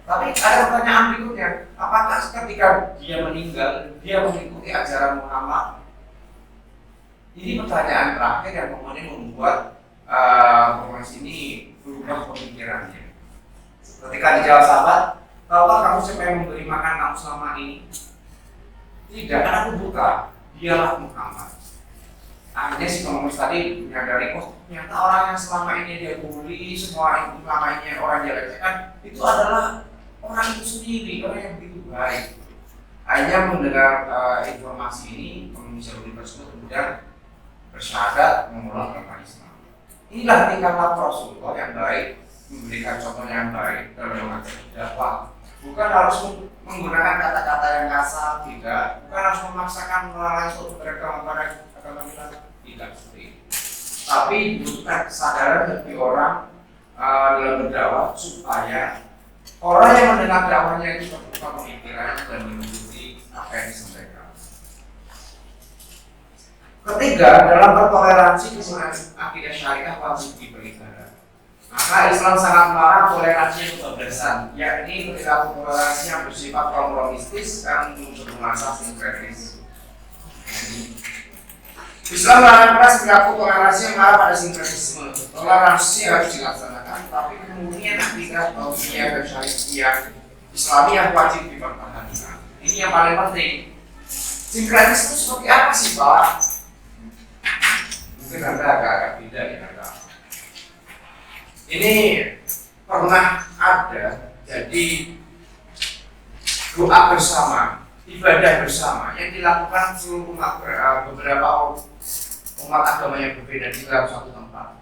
Tapi ada pertanyaan berikutnya, apakah ketika dia meninggal, dia mengikuti ajaran Muhammad? Ini pertanyaan terakhir yang kemudian membuat pengemis ini berubah pemikirannya. Ketika dijawab sahabat, tahukah kamu siapa yang memberi makan kamu selama ini? Tidak, karena aku buta. Dialah Muhammad. Akhirnya si pengemis tadi menyadari, oh ternyata orang yang selama ini dia bully, semua yang selama ini orang dia lecehkan, itu adalah orang itu sendiri, orang yang begitu baik. Akhirnya mendengar informasi ini, pengemis Yahudi tersebut kemudian bersyahadat memulai agama Islam. Inilah tingkah laku Rasulullah yang baik, memberikan contoh yang baik dalam mengajar dakwah. Bukan harus menggunakan kata-kata yang kasar, tidak. Bukan harus memaksakan melarang suatu beragama pada agama kita, tidak seperti itu. Tapi dibutuhkan kesadaran bagi orang dalam berdakwah supaya orang yang mendengar dakwahnya itu terbuka pemikiran dan mengikuti apa yang disampaikan. Ketiga, dalam bertoleransi kesenangan akidah syariah wajib dipelihara. Maka Islam sangat melarang toleransi yang kebablasan, yakni perilaku toleransi yang bersifat kompromistis dan bernuansa sinkretis. Islam melarang keras perilaku toleransi yang mengarah pada sinkretisme. Toleransi harus dilaksanakan, tapi kemudian akidah tauhidiyah dan syariah Islami yang wajib dipertahankan. Ini yang paling penting. Sinkretis itu seperti apa sih, Pak? Mungkin Anda agak-agak beda ya, Anda. Ini pernah ada, jadi doa bersama, ibadah bersama yang dilakukan seluruh umat, beberapa umat agama yang berbeda di dalam satu tempat.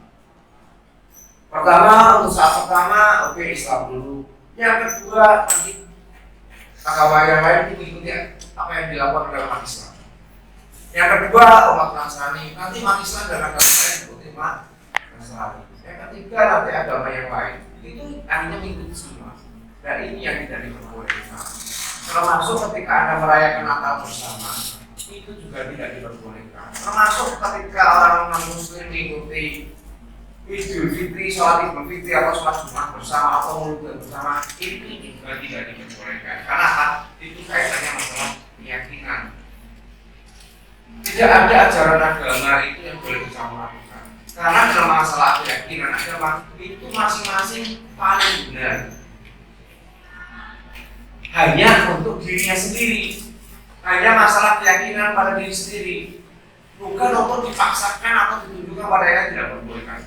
Pertama, untuk saat pertama, oke, Islam dulu. Yang kedua, nanti agama yang lain mengikuti apa yang dilakukan oleh umat Islam. Yang kedua, umat Nasrani. Nanti umat Islam dan agama lain mengikuti umat Nasrani. Yang ketiga, nanti agama yang lain. Itu akhirnya mengikuti semua. Dan ini yang tidak diperbolehkan. Termasuk ketika Anda merayakan Natal bersama, itu juga tidak diperbolehkan. Termasuk ketika orang non-Muslim mengikuti Idul Fitri, sholat Idul Fitri atau sholat Jumat bersama atau Maulid bersama, itu juga tidak diperbolehkan. Karena apa? Itu kaitannya masalah keyakinan. Tidak ada ajaran agama itu yang boleh dicampur lakukan. Karena dalam masalah keyakinan agama itu masing-masing paling benar. Hanya untuk dirinya sendiri. Hanya masalah keyakinan pada diri sendiri. Bukan untuk dipaksakan atau ditunjukkan pada yang tidak diperbolehkan.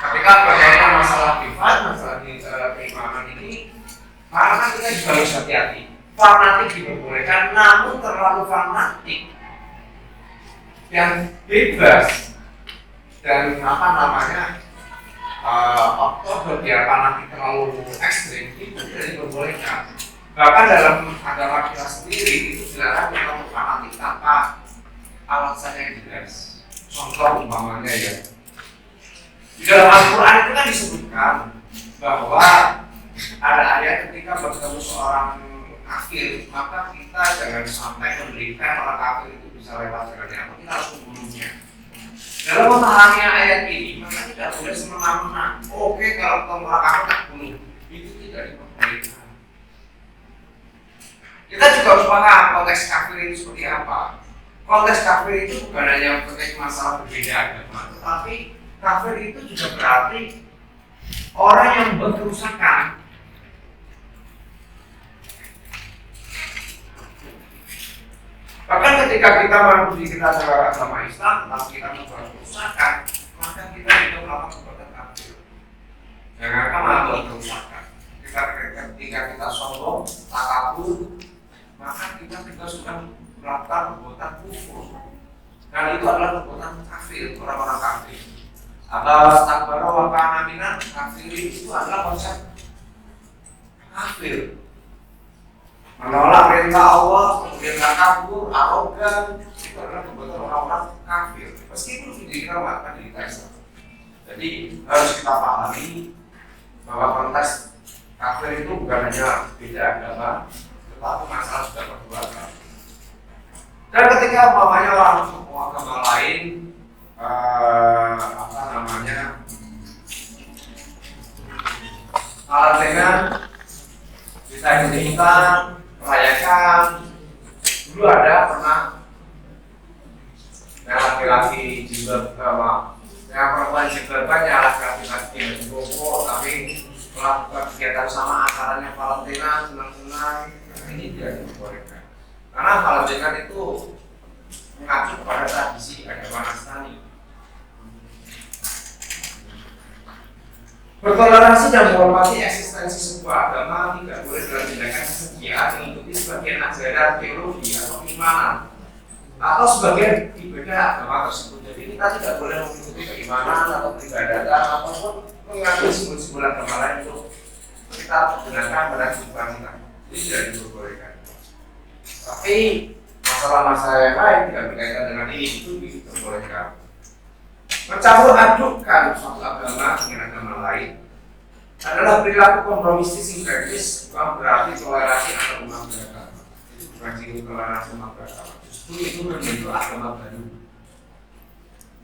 Ketika berkaitan masalah privat, masalah keimanan ini, karena kita juga harus hati-hati. Fanatik diperbolehkan, namun terlalu fanatik yang bebas dan Oktober biar fanatik terlalu ekstrim itu tidak diperbolehkan. Bahkan dalam agama kita sendiri itu dilarang kita untuk fanatik tanpa alasan yang jelas. Contoh umpamanya ya, di dalam Al-Quran itu kan disebutkan bahwa ada ayat ketika bertemu seorang kafir, maka kita jangan sampai memberikan orang kafir itu bisa lewat jalannya, atau kita harus membunuhnya. Dalam memahami ayat ini, maka tidak boleh semena-mena. Oke, kalau ketemu orang kafir tak bunuh, itu tidak diperbolehkan. Kita juga harus paham konteks kafir itu seperti apa. Konteks kafir itu bukan hanya konteks masalah berbeda agama, tetapi kafir itu juga berarti orang yang membuat kerusakan. Bahkan ketika kita mengikuti kita dalam agama Islam, tapi kita membuat kerusakan, maka kita juga melakukan perbuatan kafir. Jangan membuat kerusakan. Ketika kita sombong, takabur, maka kita juga sudah melakukan perbuatan kufur. Dan itu adalah perbuatan kafir, orang-orang kafir. Atau takbara wa kana minal kafirin, itu adalah konsep kafir, menolak perintah Allah, kemudian takabur, arogan, itu adalah perbuatan orang-orang kafir. Meskipun tidak kita melakukan di teks. Jadi harus kita pahami bahwa konteks kafir itu bukan hanya beda agama, tetapi masalah sudah perbuatan. Dan ketika umpamanya orang agama lain, karantina bisa diinginkan, merayakan. Dulu ada pernah yang laki-laki jilbab, yang perempuan jilbaban, yang laki-laki jilbab, tapi melakukan kegiatan sama acaranya Valentina, senang-senang. Ini tidak dibolehkan karena Valentina itu mengacu kepada tradisi agama Nasrani. Bertoleransi dan menghormati eksistensi sebuah agama tidak boleh dalam tindakan kesediaan mengikuti sebagian ajaran teologi atau keimanan atau sebagian ibadah agama tersebut. Jadi kita tidak boleh mengikuti keimanan atau peribadatan ataupun mengambil simbol-simbol agama lain untuk kita gunakan pada kehidupan kita. Ini tidak diperbolehkan. Tapi masalah-masalah yang lain tidak berkaitan dengan ini itu diperbolehkan. Mencampur adukkan suatu agama dengan agama lain adalah perilaku kompromistis sinkretis, bukan berarti toleransi antar umat beragama. Itu bukan ciri toleransi umat beragama. Justru itu membentuk agama baru.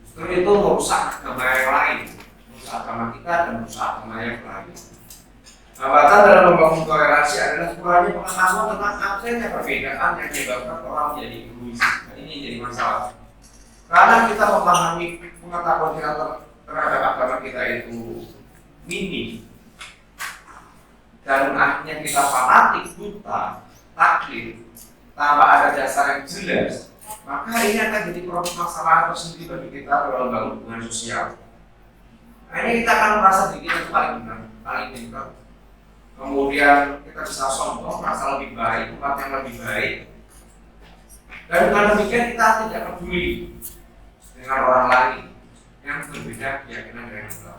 Justru itu merusak agama yang lain, merusak agama kita dan merusak agama yang lain. Hambatan dalam membangun toleransi adalah kurangnya pengetahuan tentang adanya perbedaan yang menyebabkan orang menjadi egois. Nah, ini jadi masalah. Karena kita memahami pengetahuan kita terhadap agama kita itu minim, dan akhirnya kita fanatik, buta, taklid, tanpa ada dasar yang jelas, maka ini akan jadi masalah tersendiri bagi kita dalam membangun hubungan sosial. Nah, ini kita akan merasa diri kita itu paling benar, paling pintar. Kemudian kita bisa sombong, merasa lebih baik, tempat yang lebih baik. Dan dengan demikian kita tidak peduli dengan orang lain yang berbeda keyakinan dengan kita.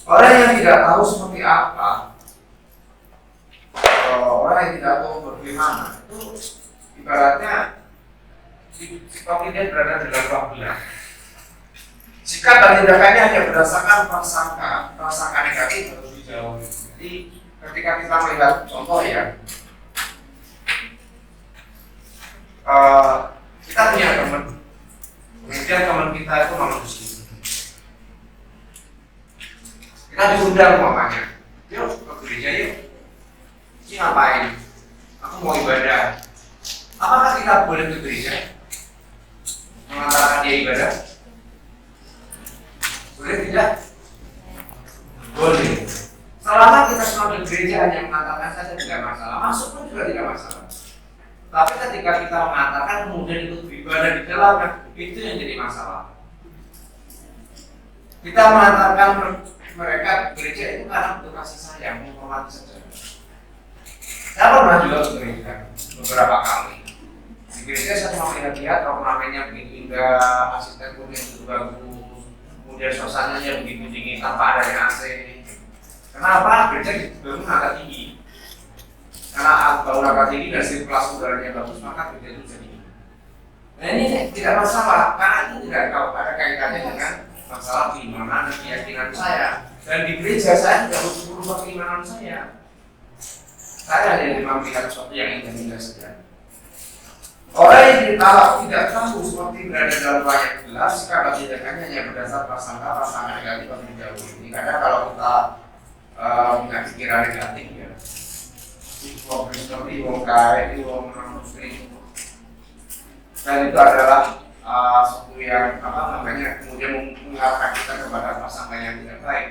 Orang yang tidak tahu seperti apa, orang yang tidak tahu bagaimana, itu ibaratnya seperti dia berada di dalam ruang gelap. Sikap dan tindakannya hanya berdasarkan prasangka negatif harus dijauhi. Jadi ketika kita melihat contoh ya, kita punya teman, kemudian teman kita itu non muslim. Kita diundang umpamanya, yuk ke gereja yuk. Ini ngapain? Aku mau ibadah. Apakah kita boleh ke gereja? Mengatakan dia ibadah? Boleh tidak? Boleh. Selama kita semua ke gereja hanya mengatakan saja tidak masalah, masuk pun juga tidak masalah. Tapi ketika kita mengatakan kemudian ikut beribadah di dalamnya, itu yang jadi masalah. Kita mengatakan mereka gereja itu karena untuk kasih sayang, menghormati saja. Saya pernah juga ke gereja beberapa kali. Di gereja saya cuma melihat ornamennya begitu indah, asisten pun yang begitu bagus, kemudian suasananya begitu dingin tanpa adanya AC. Kenapa? Gereja dibangun agak tinggi. Karena bangun agak tinggi dan sirkulasi udaranya bagus, maka gereja itu jadi. Nah ini tidak masalah, karena itu tidak ada kaitannya dengan masalah keimanan dan keyakinan saya. Dan di gereja saya tidak berubah keimanan saya. Saya hanya melihat sesuatu yang indah saja. Orang yang tidak tahu seperti berada dalam ruang yang gelap, sikap dan tindakannya hanya berdasar prasangka negatif atau jauh. Ini kadang kalau kita punya pikiran negatif ya, wong Kristen, wong kaya, wong non-Muslim, dan itu adalah sesuatu yang kemudian mengarahkan kita kepada prasangka yang tidak baik.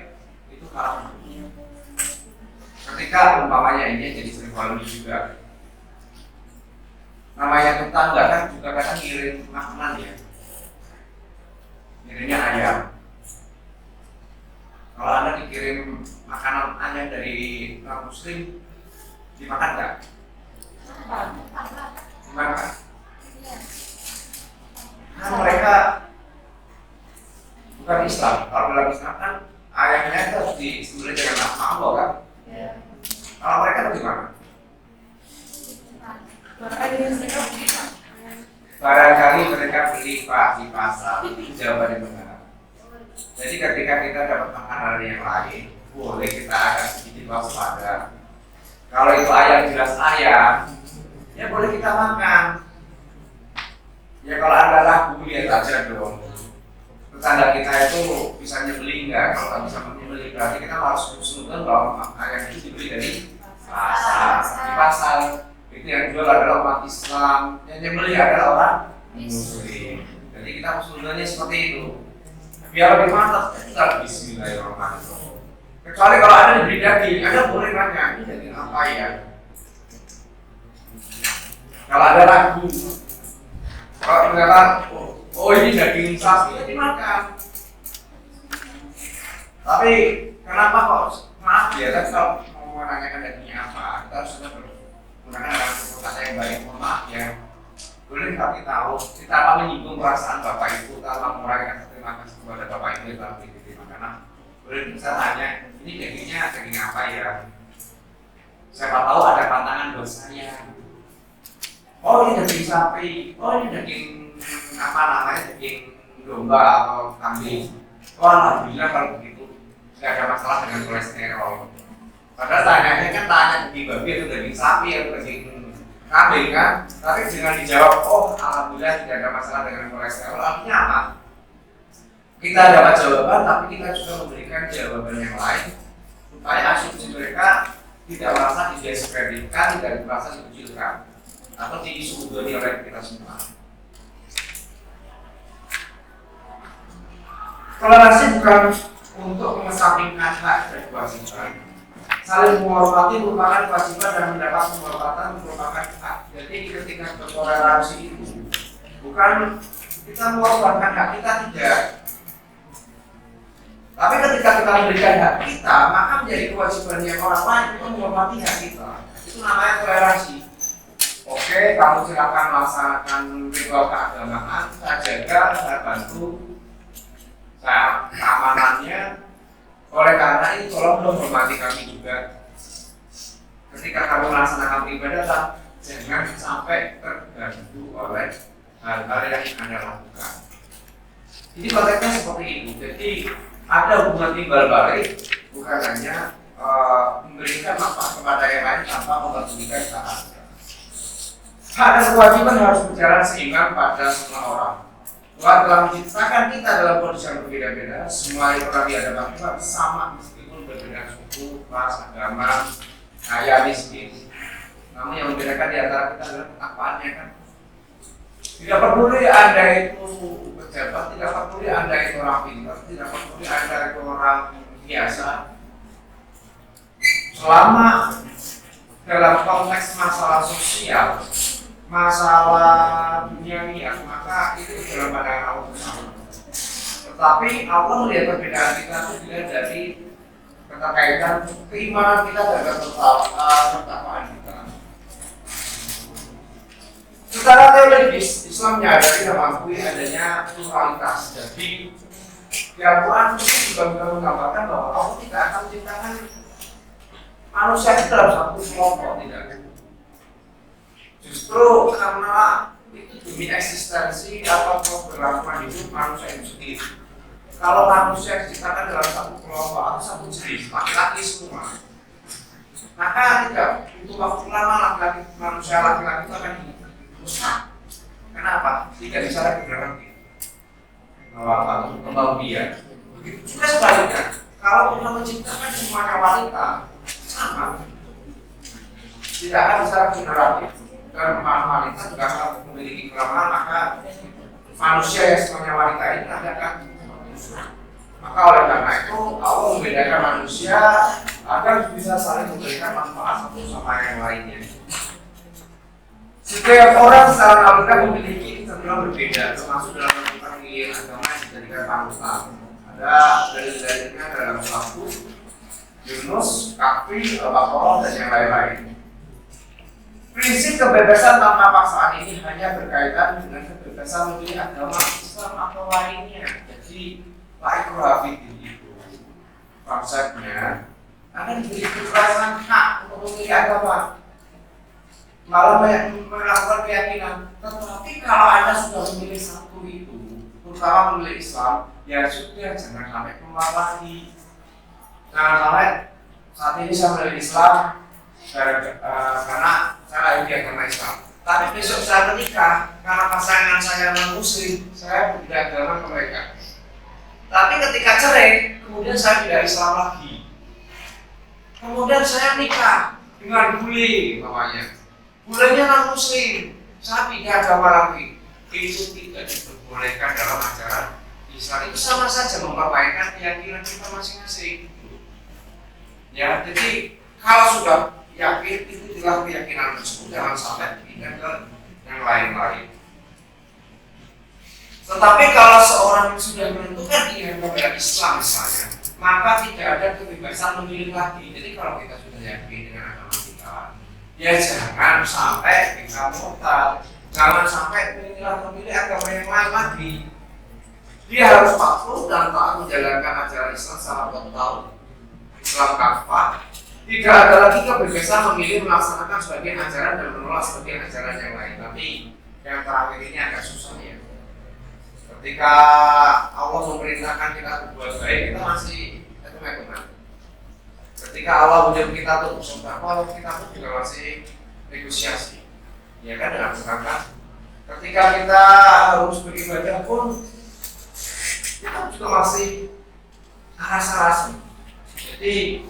Itu haram. Ketika umpamanya ini jadi sering walu juga, namanya tetangga kan juga kadang ngirim makanan ya, ngirimnya ayam. Kalau Anda dikirim makanan ayam dari orang Muslim, dimakan nggak? Dimakan. Nah mereka bukan Islam. Kalau dalam Islam kan ayam ayahnya itu harus disembelih dengan nama Allah kan? Ya. Kalau mereka bagaimana? Barangkali mereka beli Pak di pasar, itu jawaban yang benar. Jadi ketika kita dapat makanan yang lain, boleh kita agak sedikit waspada. Kalau itu ayam jelas ayam, ya boleh kita makan. Ya kalau Anda ragu, lihat aja dong. Tetangga kita itu bisa nyebeli enggak? Kalau nggak bisa nyebeli, berarti kita harus usulkan bahwa ayam itu dibeli dari pasar. Di pasar itu yang jual adalah umat Islam, yang nyebeli adalah orang Muslim. Jadi kita usulkannya seperti itu. Biar lebih mantap, kita Bismillahirrahmanirrahim. Kecuali kalau Anda dibeli daging, Anda boleh nanya, ini daging apa ya? Kalau ada ragu, kalau ternyata oh ini daging sapi, ya dimakan. Tapi kenapa kok maaf ya, kan kalau mau menanyakan dagingnya apa, kita harus menggunakan kata yang baik. Maaf ya, boleh kami tahu, kita tanpa menyinggung perasaan bapak ibu, tanpa mengurangi terima kasih kepada bapak ibu yang telah memberi makanan. Boleh bisa tanya, ini dagingnya daging apa ya? Siapa tahu ada pantangan buat saya. Oh ini daging sapi, oh ini daging apa namanya, daging domba atau kambing. Oh alhamdulillah kalau begitu tidak ada masalah dengan kolesterol. Padahal tanyanya kan tanya daging babi atau daging sapi atau daging kambing kan, tapi dengan dijawab oh alhamdulillah tidak ada masalah dengan kolesterol, artinya apa? Kita dapat jawaban, tapi kita juga memberikan jawaban yang lain supaya asumsi mereka tidak merasa didiskreditkan, tidak merasa dikucilkan atau disudoni oleh kita semua. Toleransi bukan untuk mengesampingkan hak dan kewajiban. Saling menghormati merupakan kewajiban dan mendapat penghormatan merupakan hak. Jadi ketika bertoleransi itu bukan kita mengorbankan hak kita, tidak. Tapi ketika kita memberikan hak kita, maka menjadi kewajibannya orang lain untuk menghormati hak kita. Itu namanya toleransi. Oke, kamu silakan melaksanakan ritual keagamaan, saya jaga, saya bantu, saya keamanannya. Oleh karena itu, tolong dong hormati kami juga. Ketika kamu melaksanakan ibadah, jangan sampai terganggu oleh hal-hal yang Anda lakukan. Ini konteksnya seperti itu. Jadi ada hubungan timbal balik, bukan hanya memberikan manfaat kepada yang lain tanpa memperdulikan hak. Hak dan kewajiban harus berjalan seimbang pada semua orang. Tuhan telah menciptakan kita dalam kondisi yang berbeda-beda. Semua orang di hadapan Tuhan sama meskipun berbeda suku, ras, agama, kaya, miskin. Namun yang membedakan di antara kita adalah ketakwaannya kan. Tidak peduli Anda itu pejabat, tidak peduli Anda itu orang pintar, tidak peduli Anda itu orang biasa. Selama dalam konteks masalah sosial, masalah duniawi, maka itu dalam pandangan Allah bersama. Tetapi Allah melihat perbedaan kita itu dilihat dari keterkaitan keimanan kita dan ketakwaan kita. Secara teologis, Islam menyadari dan mengakui adanya pluralitas. Jadi, Al-Quran juga menggambarkan bahwa Allah tidak akan menciptakan manusia itu dalam satu kelompok, tidak. Justru karena itu demi eksistensi atau keberlangsungan hidup manusia itu sendiri. Kalau manusia diciptakan dalam satu kelompok atau satu jenis, laki-laki semua, maka tidak butuh waktu lama laki-laki manusia laki-laki itu akan rusak. Kenapa? Tidak bisa lagi berarti kembang biak. Begitu juga sebaliknya. Kalau Tuhan menciptakan semuanya wanita sama, tidak akan bisa generatif. Dan wanita juga akan memiliki kelemahan, maka manusia yang semuanya wanita ini akan rusak. Maka oleh karena itu Allah membedakan manusia agar bisa saling memberikan manfaat satu sama yang lainnya. Setiap orang secara alamiah memiliki kecenderungan berbeda, termasuk dalam menentukan pilihan agama yang dijadikan panutan. Ada dalil-dalilnya dalam satu Yunus, Kahfi, Al-Baqarah, dan yang lain-lain. Prinsip kebebasan tanpa paksaan ini hanya berkaitan dengan kebebasan memilih agama Islam atau lainnya. Jadi, baik rohafid itu. konsepnya Anda diberi kebebasan hak untuk memilih agama, malah banyak melakukan keyakinan. Tetapi kalau Anda sudah memilih satu itu, terutama memilih Islam, ya sudah, jangan sampai keluar lagi. Jangan sampai saat ini saya memilih Islam karena saya lahir di agama Islam, tapi besok saya menikah karena pasangan saya non-muslim, saya berbeda agama ke mereka. Tapi ketika cerai, kemudian saya tidak Islam lagi. Kemudian saya nikah dengan bule, namanya bulenya non-muslim, saya pindah agama lagi. Itu tidak diperbolehkan dalam ajaran Islam. Itu sama saja mempermainkan keyakinan kita masing-masing. Ya, jadi kalau sudah yakin, ikutilah keyakinan tersebut, jangan sampai pindah ke yang lain-lain. Tetapi kalau seorang sudah menentukan diri kepada Islam misalnya, maka tidak ada kebebasan memilih lagi. Jadi kalau kita sudah yakin dengan agama kita, ya jangan sampai kita murtad, jangan sampai memilih agama yang lain lagi. Dia harus patuh dan taat menjalankan ajaran Islam secara total, Islam kafah. Tidak ada lagi kebebasan memilih melaksanakan sebagian ajaran dan menolak sebagian ajaran yang lain. Tapi yang terakhir ini agak susah ya. Ketika Allah memerintahkan kita berbuat baik, kita masih teman. Ketika Allah menyuruh kita untuk bersedekah, kita pun juga masih negosiasi. Ya kan, dengan sedangkan ketika kita harus beribadah pun kita juga masih rasa-rasa. Jadi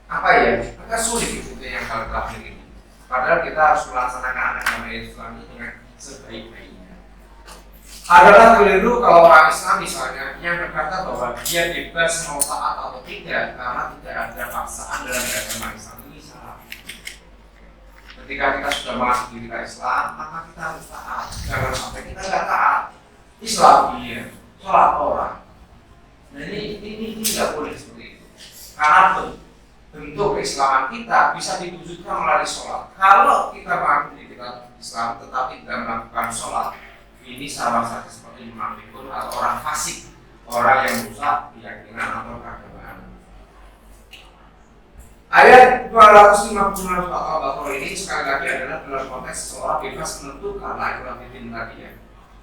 apa ya? Agak sulit itu yang hal terakhir ini. Padahal kita harus melaksanakan agama Islam ini dengan sebaik-baiknya. Adalah keliru kalau orang Islam misalnya yang berkata bahwa dia bebas mau taat atau tidak karena tidak ada paksaan dalam agama Islam. Ini salah. Ketika kita sudah masuk kita Islam, maka kita harus taat. Jangan sampai kita tidak taat. Islam dia, sholat orang. Nah ini tidak boleh seperti itu. Karena bentuk keislaman kita bisa diwujudkan melalui sholat. Kalau kita mengaku di kita Islam tetapi tidak melakukan sholat, ini sama saja seperti munafikun atau orang fasik, orang yang rusak keyakinan atau keagamaan. Ayat 256 Al-Baqarah ini sekali lagi adalah dalam konteks seseorang bebas menentukan lain tadi ya.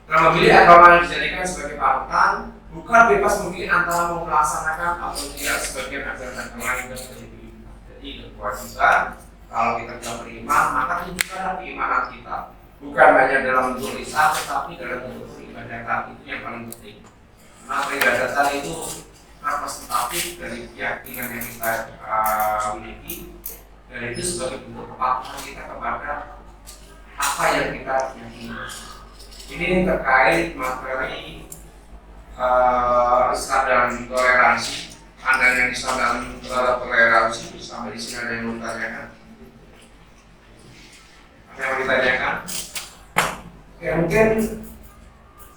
Dalam memilih agama yang dijadikan sebagai panutan, bukan bebas memilih antara mau melaksanakan atau tidak sebagian ajaran agama yang terjadi. Jadi kewajiban kalau kita sudah beriman, maka tunjukkanlah keimanan kita. Bukan hanya dalam bentuk lisan, tetapi dalam bentuk peribadatan. Itu yang paling penting. Nah, peribadatan itu representatif dari keyakinan yang kita miliki, dan itu sebagai bentuk kepatuhan kita kepada apa yang kita yakini. Ini terkait materi Islam dan toleransi. Pandangan Islam dan toleransi. Sampai di sini ada yang mau ditanyakan? Ada yang mau ditanyakan? Ya mungkin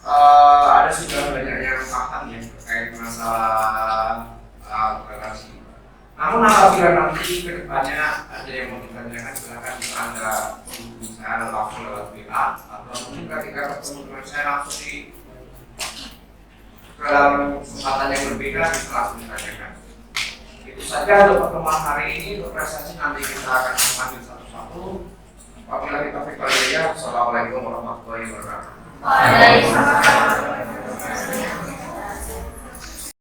ada sudah banyak yang paham ya terkait masalah toleransi. Namun apabila nanti kedepannya ada yang mau ditanyakan, silakan bisa Anda hubungi saya langsung lewat WA atau mungkin ketika ketemu dengan saya langsung di dalam kesempatan yang berbeda bisa langsung ditanyakan. Itu saja untuk pertemuan hari ini. Untuk presentasi nanti kita akan ambil satu-satu. Wabillahi taufiq wal hidayah. Wassalamualaikum warahmatullahi wabarakatuh. Waalaikumsalam.